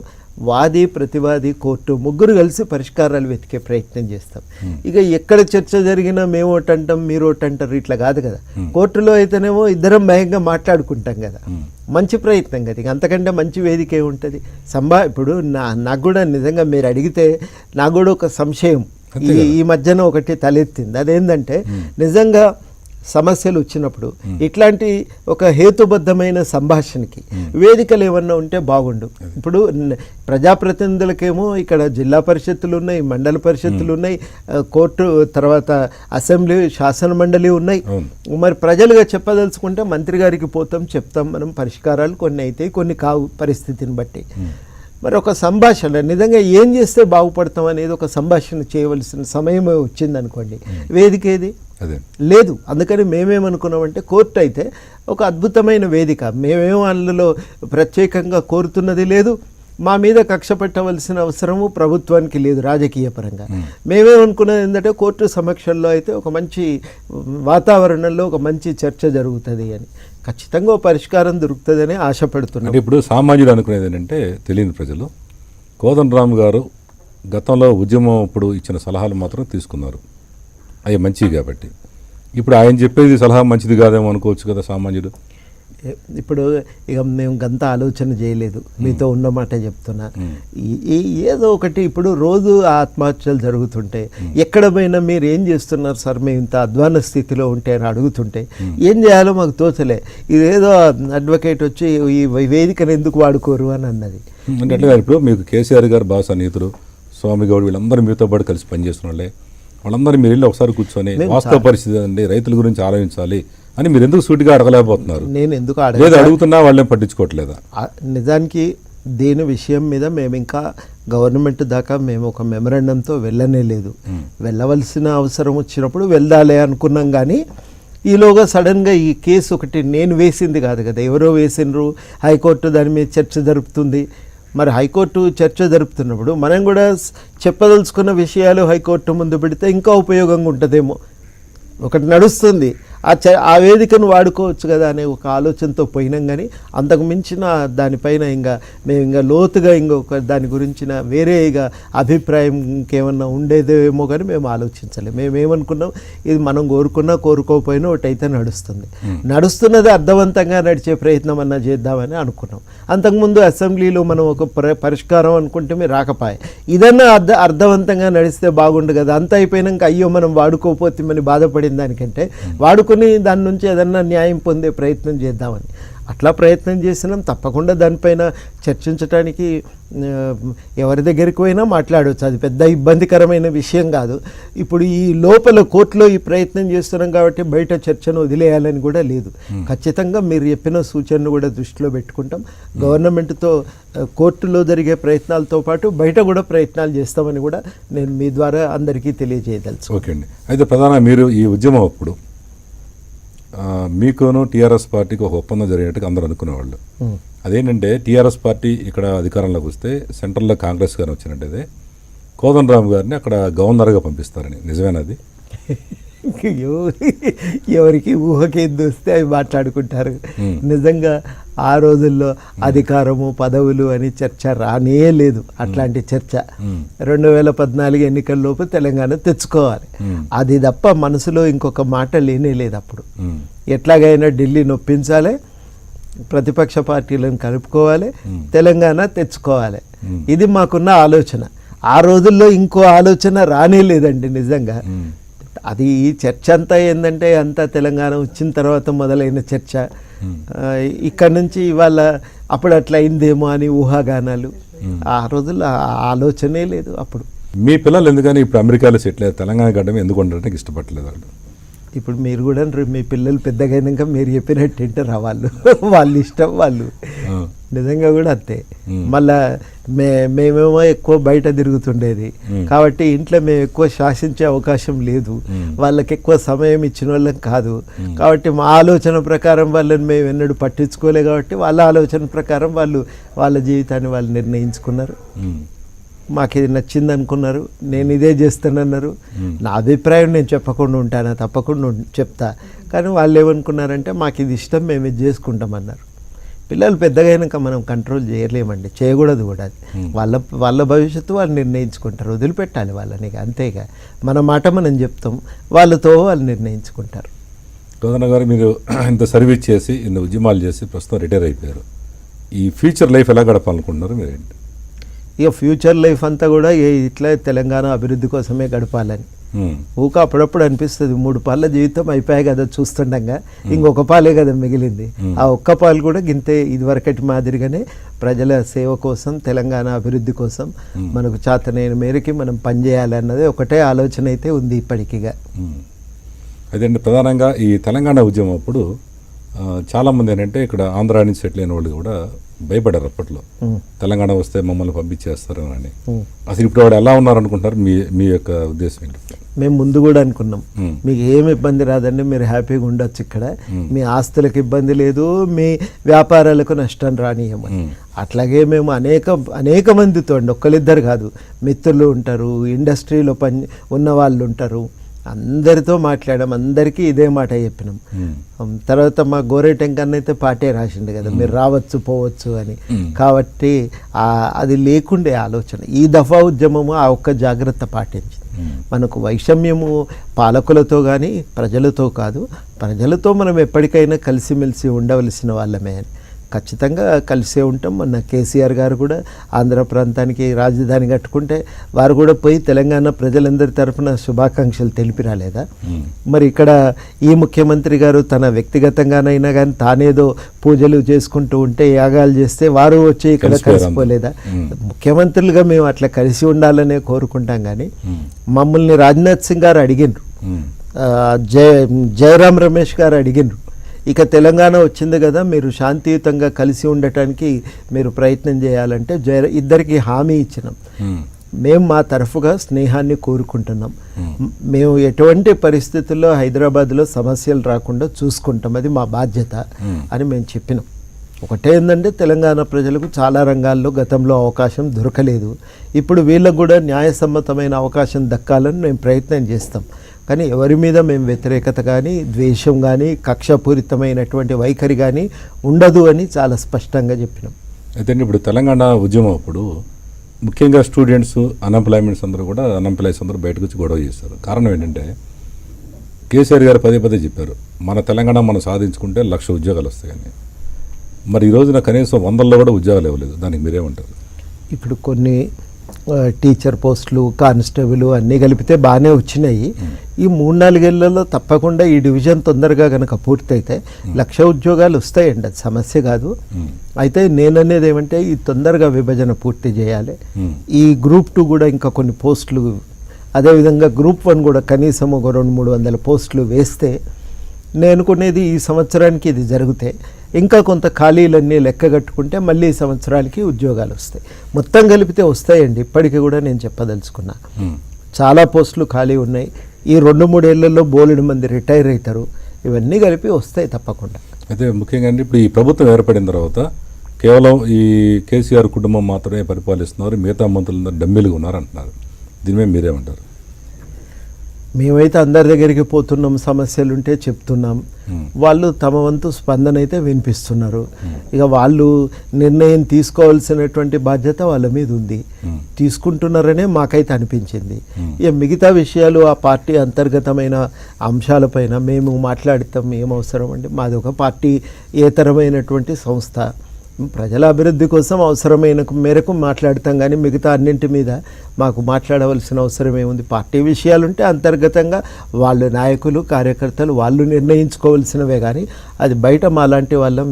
వాది, ప్రతివాది, కోర్టు ముగ్గురు కలిసి పరిష్కారాలు వెతికే ప్రయత్నం చేస్తాం. ఇక ఎక్కడ చర్చ జరిగినా మేము ఒకటి అంటాం, మీరు ఒకటి అంటారు, ఇట్లా కాదు కదా. కోర్టులో అయితేనేమో ఇద్దరం భయంగా మాట్లాడుకుంటాం కదా, మంచి ప్రయత్నం కదా. ఇక అంతకంటే మంచి వేదిక ఏముంటుంది? ఇప్పుడు నాకు కూడా నిజంగా మీరు అడిగితే నాకు కూడా ఒక సంశయం ఈ మధ్యన ఒకటి తలెత్తింది. అదేంటంటే నిజంగా సమస్యలు వచ్చినప్పుడు ఇట్లాంటి ఒక హేతుబద్ధమైన సంభాషణకి వేదికలు ఏమన్నా ఉంటే బాగుండు. ఇప్పుడు ప్రజాప్రతినిధులకేమో ఇక్కడ జిల్లా పరిషత్తులు ఉన్నాయి, మండల పరిషత్తులు ఉన్నాయి, కోర్టు, తర్వాత అసెంబ్లీ, శాసన మండలి ఉన్నాయి. మరి ప్రజలుగా చెప్పదలుచుకుంటే మంత్రి గారికి పోతాం, చెప్తాం, మనం పరిష్కారాలు కొన్ని అయితే కొన్ని కావు పరిస్థితిని బట్టి. మరి ఒక సంభాషణ నిజంగా ఏం చేస్తే బాగుపడతాం అనేది ఒక సంభాషణ చేయవలసిన సమయం వచ్చిందనుకోండి, వేదిక ఏది లేదు. అందుకని మేమేమనుకున్నామంటే కోర్టు అయితే ఒక అద్భుతమైన వేదిక. మేమేమో అందులో ప్రత్యేకంగా కోరుతున్నది లేదు, మా మీద కక్ష పెట్టవలసిన అవసరము ప్రభుత్వానికి లేదు రాజకీయ పరంగా. మేమేమనుకున్నది ఏంటంటే కోర్టు సమక్షంలో అయితే ఒక మంచి వాతావరణంలో ఒక మంచి చర్చ జరుగుతుంది అని, ఖచ్చితంగా పరిష్కారం దొరుకుతుందని ఆశపడుతున్నాం. ఇప్పుడు సామాన్యుడు అనుకునేది ఏంటంటే తెలియని ప్రజలు, కోదండరామ్ గారు గతంలో ఉద్యమం ఇప్పుడు ఇచ్చిన సలహాలు మాత్రం తీసుకున్నారు, అవి మంచివి కాబట్టి. ఇప్పుడు ఆయన చెప్పేది సలహా మంచిది కాదేమో అనుకోవచ్చు కదా సామాన్యుడు. ఇప్పుడు ఇక మేము గంత ఆలోచన చేయలేదు, మీతో ఉన్నమాట చెప్తున్నా. ఏదో ఒకటి ఇప్పుడు రోజు ఆత్మహత్యలు జరుగుతుంటే ఎక్కడ పోయినా మీరు ఏం చేస్తున్నారు సార్, మేము ఇంత అధ్వాన స్థితిలో ఉంటే అని అడుగుతుంటే ఏం చేయాలో మాకు తోచలే. ఇదేదో అడ్వకేట్ వచ్చి ఈ వేదికను ఎందుకు వాడుకోరు అని అన్నది. అంటే ఇప్పుడు మీకు కేసీఆర్ గారు బాగా సన్నిహితులు, స్వామి గౌడ్ వీళ్ళందరూ మీతో పాటు కలిసి పనిచేస్తున్న వాళ్ళే, వాళ్ళందరూ మీరు వెళ్ళి ఒకసారి కూర్చొని వాస్తవ పరిస్థితి అండి, రైతుల గురించి ఆలోచించాలి అని మీరు ఎందుకు సూటిగా అడగలేకపోతున్నారు? నేను ఎందుకు అడుగుతున్నా వాళ్ళేం పట్టించుకోవట్లేదా? నిజానికి దీని విషయం మీద మేము ఇంకా గవర్నమెంట్ దాకా మేము ఒక మెమరాండంతో వెళ్ళనే లేదు. వెళ్ళవలసిన అవసరం వచ్చినప్పుడు వెళ్దాలే అనుకున్నాం. కానీ ఈలోగా సడన్గా ఈ కేసు ఒకటి నేను వేసింది కాదు కదా, ఎవరో వేసినరు, హైకోర్టు దాని మీద చర్చ జరుపుతుంది. మరి హైకోర్టు చర్చ జరుపుతున్నప్పుడు మనం కూడా చెప్పదలుచుకున్న విషయాలు హైకోర్టు ముందు పెడితే ఇంకా ఉపయోగంగా ఉంటుందేమో. ఒకటి నడుస్తుంది, ఆ వేదికను వాడుకోవచ్చు కదా అనే ఒక ఆలోచనతో పోయినాం. కానీ అంతకు మించిన దానిపైన మేము ఇంకా లోతుగా ఇంకొక దాని గురించిన వేరే ఇక అభిప్రాయం ఇంకేమన్నా ఉండేదేమో కానీ మేము ఆలోచించలేము. మేమేమనుకున్నాం, ఇది మనం కోరుకున్నా కోరుకోకపోయినా ఒకటైతే నడుస్తున్నది అర్థవంతంగా నడిచే ప్రయత్నం అన్నా చేద్దామని అనుకున్నాం. అంతకుముందు అసెంబ్లీలో మనం ఒక పరిష్కారం అనుకుంటే మీరు రాకపోయే, ఇదన్నా అర్థవంతంగా నడిస్తే బాగుండు కదా. అంతా అయిపోయినాక అయ్యో మనం వాడుకోకపోతే మనం బాధపడిన దానికంటే వాడుకుని దాని నుంచి ఏదన్నా న్యాయం పొందే ప్రయత్నం చేద్దామని అట్లా ప్రయత్నం చేసినాం. తప్పకుండా దానిపైన చర్చించడానికి ఎవరి దగ్గరికి పోయినా మాట్లాడవచ్చు, అది పెద్ద ఇబ్బందికరమైన విషయం కాదు. ఇప్పుడు ఈ లోపల కోర్టులో ఈ ప్రయత్నం చేస్తున్నాం కాబట్టి బయట చర్చను వదిలేయాలని కూడా లేదు. ఖచ్చితంగా మీరు చెప్పిన సూచనను కూడా దృష్టిలో పెట్టుకుంటాం. గవర్నమెంట్తో కోర్టులో జరిగే ప్రయత్నాలతో పాటు బయట కూడా ప్రయత్నాలు చేస్తామని కూడా నేను మీ ద్వారా అందరికీ తెలియజేయదలుచు. ఓకే అండి. అయితే ప్రధానంగా మీరు ఈ ఉద్యమం అప్పుడు మీకును టీఆర్ఎస్ పార్టీకి ఒక ఒప్పందం జరిగినట్టుగా అందరూ అనుకునేవాళ్ళు. అదేంటంటే టీఆర్ఎస్ పార్టీ ఇక్కడ అధికారంలోకి వస్తే సెంట్రల్లో కాంగ్రెస్ గారిని వచ్చినట్టయితే కోదండరామ్ గారిని అక్కడ గవర్నర్గా పంపిస్తారని, నిజమేనది? ఎవరికి ఊహకేంది వస్తే అవి మాట్లాడుకుంటారు. నిజంగా ఆ రోజుల్లో అధికారము పదవులు అని చర్చ రానే లేదు. అట్లాంటి చర్చ 2014 ఎన్నికల్లోపు తెలంగాణ తెచ్చుకోవాలి, అది తప్ప మనసులో ఇంకొక మాట లేనే లేదు. అప్పుడు ఎట్లాగైనా ఢిల్లీ నొప్పించాలి, ప్రతిపక్ష పార్టీలను కలుపుకోవాలి, తెలంగాణ తెచ్చుకోవాలి, ఇది మాకున్న ఆలోచన. ఆ రోజుల్లో ఇంకో ఆలోచన రానే లేదండి నిజంగా. అది ఈ చర్చ అంతా ఏంటంటే అంతా తెలంగాణ వచ్చిన తర్వాత మొదలైన చర్చ. ఇక్కడ నుంచి ఇవాళ అప్పుడు అట్లా అయిందేమో అని ఊహాగానాలు. ఆ రోజుల్లో ఆలోచనే లేదు అప్పుడు. మీ పిల్లలు ఎందుకని ఇప్పుడు అమెరికాలో సెటిల్ అయ్యారు, తెలంగాణ గడ్డ ఎందుకు ఉండడానికి ఇష్టపడలేదు వాళ్ళు? ఇప్పుడు మీరు కూడా మీ పిల్లలు పెద్దగా అయినాక మీరు చెప్పినట్టు వింటారు వాళ్ళు. వాళ్ళ ఇష్టం వాళ్ళు. నిజంగా కూడా అంతే. మళ్ళా మేమేమో ఎక్కువ బయట తిరుగుతుండేది కాబట్టి ఇంట్లో మేము ఎక్కువ శాసించే అవకాశం లేదు. వాళ్ళకి ఎక్కువ సమయం ఇచ్చిన వాళ్ళం కాదు కాబట్టి మా ఆలోచన ప్రకారం వాళ్ళని మేము ఎన్నడూ పట్టించుకోలే కాబట్టి వాళ్ళ ఆలోచన ప్రకారం వాళ్ళు వాళ్ళ జీవితాన్ని వాళ్ళు నిర్ణయించుకున్నారు. మాకు ఇది నచ్చింది అనుకున్నారు, నేను ఇదే చేస్తానన్నారు. నా అభిప్రాయం నేను చెప్పకుండా ఉంటానా? తప్పకుండా చెప్తా. కానీ వాళ్ళు ఏమనుకున్నారంటే మాకు ఇది ఇష్టం, మేము ఇది చేసుకుంటామన్నారు. పిల్లలు పెద్దగా అయినాక మనం కంట్రోల్ చేయలేమండి, చేయకూడదు కూడా. వాళ్ళ భవిష్యత్తు వాళ్ళు నిర్ణయించుకుంటారు, వదిలిపెట్టాలి వాళ్ళని. అంతేగా మన మాట మనం చెప్తాం, వాళ్ళతో వాళ్ళు నిర్ణయించుకుంటారు. కోదండ గారు, మీరు ఇంత సర్వీస్ చేసి ఇంత ఉద్యమాలు చేసి ప్రస్తుతం రిటైర్ అయిపోయారు. ఈ ఫ్యూచర్ లైఫ్ ఎలా గడపాలనుకుంటున్నారు మీరేంటి? ఇక ఫ్యూచర్ లైఫ్ అంతా కూడా ఇట్లా తెలంగాణ అభివృద్ధి కోసమే గడపాలని. ఊక అప్పుడప్పుడు అనిపిస్తుంది 3 పాళ్ళ జీవితం అయిపోయాయి కదా చూస్తుండగా, ఇంకొక పాలే కదా మిగిలింది. ఆ ఒక్క పాలు కూడా గింతే ఇదివరకటి మాదిరిగానే ప్రజల సేవ కోసం, తెలంగాణ అభివృద్ధి కోసం మనకు చేతనైన మేరకి మనం పనిచేయాలన్నది ఒకటే ఆలోచన అయితే ఉంది ఇప్పటికిగా. అదే అండి, ప్రధానంగా ఈ తెలంగాణ ఉద్యమం అప్పుడు చాలామంది ఏంటంటే ఇక్కడ ఆంధ్రా నుంచి సెటిల్ అయిన వాళ్ళు కూడా భయపడ్డారు అప్పట్లో, తెలంగాణ వస్తే మమ్మల్ని పంపించేస్తారు అని. అసలు ఇప్పుడు వాడు ఎలా ఉన్నారు అనుకుంటారు? మీ యొక్క ఉద్దేశం ఏంటి? మేము ముందు కూడా అనుకున్నాం మీకు ఏమి ఇబ్బంది రాదండి, మీరు హ్యాపీగా ఉండొచ్చు ఇక్కడ, మీ ఆస్తులకు ఇబ్బంది లేదు, మీ వ్యాపారాలకు నష్టం రానియమని. అట్లాగే మేము అనేక మందితో అండి, ఒక్కరిద్దరు కాదు, మిత్రులు ఉంటారు, ఇండస్ట్రీలో ఉన్న వాళ్ళు ఉంటారు, అందరితో మాట్లాడాం, అందరికీ ఇదే మాట చెప్పినాం. తర్వాత మా గోరేటెంకన్న అయితే పాటే రాసిండు కదా, మీరు రావచ్చు పోవచ్చు అని. కాబట్టి అది లేకుండే ఆలోచన. ఈ దఫా ఉద్యమము ఆ ఒక్క జాగ్రత్త పాటించింది. మనకు వైషమ్యము పాలకులతో కానీ ప్రజలతో కాదు, ప్రజలతో మనం ఎప్పటికైనా కలిసిమెలిసి ఉండవలసిన వాళ్ళమే అని. ఖచ్చితంగా కలిసే ఉంటాం. మొన్న కేసీఆర్ గారు కూడా ఆంధ్ర ప్రాంతానికి రాజధాని కట్టుకుంటే వారు కూడా పోయి తెలంగాణ ప్రజలందరి తరఫున శుభాకాంక్షలు తెలిపి రాలేదా? మరి ఇక్కడ ఈ ముఖ్యమంత్రి గారు తన వ్యక్తిగతంగానైనా కానీ తానేదో పూజలు చేసుకుంటూ ఉంటే, యాగాలు చేస్తే వారు వచ్చి ఇక్కడ కలిసిపోలేదా? ముఖ్యమంత్రులుగా మేము అట్లా కలిసి ఉండాలనే కోరుకుంటాం. కానీ మమ్మల్ని రాజ్నాథ్ సింగ్ గారు అడిగినరు, జయరాం రమేష్ గారు అడిగినరు, ఇక తెలంగాణ వచ్చింది కదా మీరు శాంతియుతంగా కలిసి ఉండటానికి మీరు ప్రయత్నం చేయాలంటే ఇద్దరికి హామీ ఇచ్చినాం. మేము మా తరఫుగా స్నేహాన్ని కోరుకుంటున్నాం, మేము ఎటువంటి పరిస్థితుల్లో హైదరాబాద్లో సమస్యలు రాకుండా చూసుకుంటాం, అది మా బాధ్యత అని మేము చెప్పినాం. ఒకటే ఏంటంటే తెలంగాణ ప్రజలకు చాలా రంగాల్లో గతంలో అవకాశం దొరకలేదు, ఇప్పుడు వీళ్ళకు కూడా న్యాయసమ్మతమైన అవకాశం దక్కాలని మేము ప్రయత్నం చేస్తాం. కానీ ఎవరి మీద మేము వ్యతిరేకత కానీ, ద్వేషం కానీ, కక్షపూరితమైనటువంటి వైఖరి కానీ ఉండదు అని చాలా స్పష్టంగా చెప్పినాం. అయితే ఇప్పుడు తెలంగాణ ఉద్యమం అప్పుడు ముఖ్యంగా స్టూడెంట్స్, అన్ఎంప్లాయ్మెంట్స్ అందరూ కూడా అన్ఎంప్లాయీస్ అందరూ బయటకు వచ్చి గొడవ చేస్తారు. కారణం ఏంటంటే కేసీఆర్ గారు పదే చెప్పారు, మన తెలంగాణ మనం సాధించుకుంటే 1,00,000 ఉద్యోగాలు వస్తాయని. మరి ఈ రోజున కనీసం 100లో కూడా ఉద్యోగాలు ఇవ్వలేదు. దానికి మీరేమంటారు? ఇప్పుడు కొన్ని టీచర్ పోస్టులు, కానిస్టేబుల్ అన్నీ కలిపితే బాగానే వచ్చినాయి. ఈ 3-4 ఏళ్లలో తప్పకుండా ఈ డివిజన్ తొందరగా కనుక పూర్తయితే 1,00,000 ఉద్యోగాలు వస్తాయండి, అది సమస్య కాదు. అయితే నేననేది ఏమంటే ఈ తొందరగా విభజన పూర్తి చేయాలి. ఈ గ్రూప్ 2 కూడా ఇంకా కొన్ని పోస్టులు, అదేవిధంగా గ్రూప్ 1 కూడా కనీసం ఒక 200-300 పోస్టులు వేస్తే, నేను అనుకునేది ఈ సంవత్సరానికి ఇది జరిగితే ఇంకా కొంత ఖాళీలన్నీ లెక్క కట్టుకుంటే మళ్ళీ ఈ సంవత్సరాలకి ఉద్యోగాలు వస్తాయి. మొత్తం కలిపితే వస్తాయండి. ఇప్పటికీ కూడా నేను చెప్పదలుచుకున్నా, చాలా పోస్టులు ఖాళీ ఉన్నాయి. ఈ 2-3 ఏళ్లలో బోలెడు మంది రిటైర్ అవుతారు. ఇవన్నీ కలిపి వస్తాయి తప్పకుండా. అయితే ముఖ్యంగా ఇప్పుడు ఈ ప్రభుత్వం ఏర్పడిన తర్వాత కేవలం ఈ కేసీఆర్ కుటుంబం మాత్రమే పరిపాలిస్తున్నారు, మిగతా మంత్రులందరూ డమ్మీలుగా ఉన్నారంటున్నారు. దీని మీద మీరేమంటారు? మేమైతే అందరి దగ్గరికి పోతున్నాం, సమస్యలుంటే చెప్తున్నాం, వాళ్ళు తమ వంతు స్పందన అయితే వినిపిస్తున్నారు. ఇక వాళ్ళు నిర్ణయం తీసుకోవాల్సినటువంటి బాధ్యత వాళ్ళ మీద ఉంది, తీసుకుంటున్నారనే మాకైతే అనిపించింది. ఇక మిగతా విషయాలు ఆ పార్టీ అంతర్గతమైన అంశాలపైన మేము మాట్లాడతాం, ఏమవసరం అండి. మాది ఒక పార్టీ ఏతరమైనటువంటి సంస్థ, ప్రజల అభివృద్ధి కోసం అవసరమైన మేరకు మాట్లాడతాం, కానీ మిగతా అన్నింటి మీద మాకు మాట్లాడవలసిన అవసరం ఏముంది? పార్టీ విషయాలుంటే అంతర్గతంగా వాళ్ళు నాయకులు కార్యకర్తలు వాళ్ళు నిర్ణయించుకోవాల్సినవే, కానీ అది బయట మాలాంటి వాళ్ళం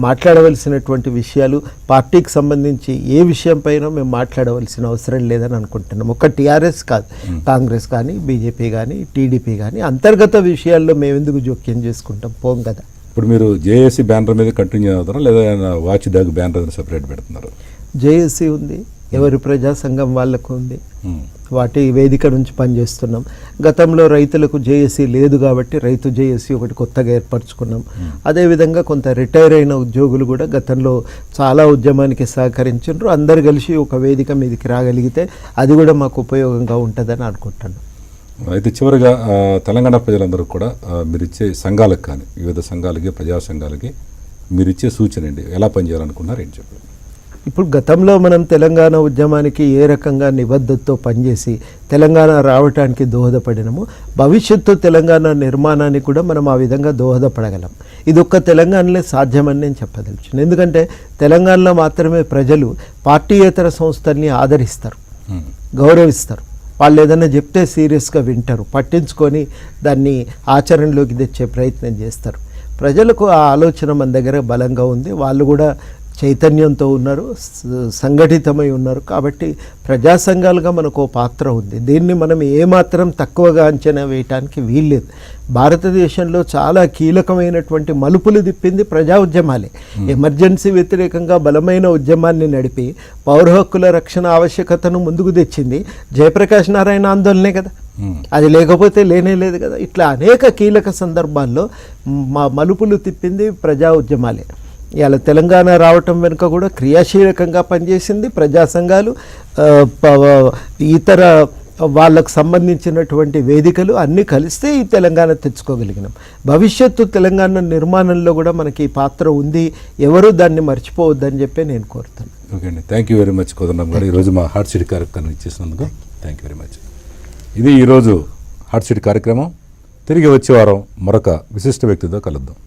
మాట్లాడవలసినటువంటి విషయాలు పార్టీకి సంబంధించి ఏ విషయం పైన మేము మాట్లాడవలసిన అవసరం లేదని అనుకుంటున్నాం. ఒక్క టీఆర్ఎస్ కాదు, కాంగ్రెస్ కానీ బీజేపీ కానీ టీడీపీ కానీ అంతర్గత విషయాల్లో మేము ఎందుకు జోక్యం చేసుకుంటాం? పోం కదా. ఇప్పుడు మీరు జేఏసీ బ్యానర్ మీద కంటిన్యూ అవుతారా, లేదా వాచ్ డాగ్ బ్యానర్ సెపరేట్ పెడుతున్నారు? జేఏసీ ఉంది, ఎవరి ప్రజా సంఘం వాళ్ళకు ఉంది, వాటి వేదిక నుంచి పనిచేస్తున్నాం. గతంలో రైతులకు జేఏసీ లేదు కాబట్టి రైతు జేఏసీ ఒకటి కొత్తగా ఏర్పరచుకున్నాం. అదేవిధంగా కొంత రిటైర్ అయిన ఉద్యోగులు కూడా గతంలో చాలా ఉద్యమానికి సహకరించారు. అందరు కలిసి ఒక వేదిక మీదకి రాగలిగితే అది కూడా మాకు ఉపయోగంగా ఉంటుందని అనుకుంటున్నాను. అయితే చివరిగా తెలంగాణ ప్రజలందరూ కూడా మీరిచ్చే సంఘాలకు కానీ వివిధ సంఘాలకి ప్రజా సంఘాలకి మీరిచ్చే సూచన అండి, ఎలా పనిచేయాలనుకున్నారు ఏం చెప్పారు? ఇప్పుడు గతంలో మనం తెలంగాణ ఉద్యమానికి ఏ రకంగా నిబద్ధతతో పనిచేసి తెలంగాణ రావటానికి దోహదపడినము, భవిష్యత్తు తెలంగాణ నిర్మాణానికి కూడా మనం ఆ విధంగా దోహదపడగలం. ఇది ఒక్క తెలంగాణలో సాధ్యమని నేను చెప్పదలుచున్నాను. ఎందుకంటే తెలంగాణలో మాత్రమే ప్రజలు పార్టీయేతర సంస్థల్ని ఆదరిస్తారు, గౌరవిస్తారు. వాళ్ళు ఏదైనా చెప్తే సీరియస్గా వింటారు, పట్టించుకొని దాన్ని ఆచరణలోకి తెచ్చే ప్రయత్నం చేస్తారు. ప్రజలకు ఆ ఆలోచన మన దగ్గర బలంగా ఉంది, వాళ్ళు కూడా చైతన్యంతో ఉన్నారు, సంఘటితమై ఉన్నారు. కాబట్టి ప్రజా సంఘాలుగా మనకు పాత్ర ఉంది. దీన్ని మనం ఏమాత్రం తక్కువగా అంచనా వేయటానికి వీల్లేదు. భారతదేశంలో చాలా కీలకమైనటువంటి మలుపులు తిప్పింది ప్రజా ఉద్యమాలే. ఎమర్జెన్సీ వ్యతిరేకంగా బలమైన ఉద్యమాన్ని నడిపి పౌర హక్కుల రక్షణ ఆవశ్యకతను ముందుకు తెచ్చింది జయప్రకాష్ నారాయణ ఆందోళనే కదా. అది లేకపోతే లేనే లేదు కదా. ఇట్లా అనేక కీలక సందర్భాల్లో మలుపులు తిప్పింది ప్రజా ఉద్యమాలే. ఇవాళ తెలంగాణ రావటం వెనుక కూడా క్రియాశీలకంగా పనిచేసింది ప్రజా సంఘాలు, ఇతర వాళ్ళకు సంబంధించినటువంటి వేదికలు అన్నీ కలిస్తే ఈ తెలంగాణ తెచ్చుకోగలిగినాం. భవిష్యత్తు తెలంగాణ నిర్మాణంలో కూడా మనకి ఈ పాత్ర ఉంది, ఎవరు దాన్ని మర్చిపోవద్దని చెప్పి నేను కోరుతాను. ఓకే అండి, thank you very much Kodandaram గారు, ఈరోజు మా హార్ట్ సిటీ కార్యక్రమం ఇచ్చేసినందుకు థ్యాంక్ యూ వెరీ మచ్. ఇది ఈరోజు హార్ట్ సిటీ కార్యక్రమం. తిరిగి వచ్చే వారం మరొక విశిష్ట వ్యక్తితో కలుద్దాం.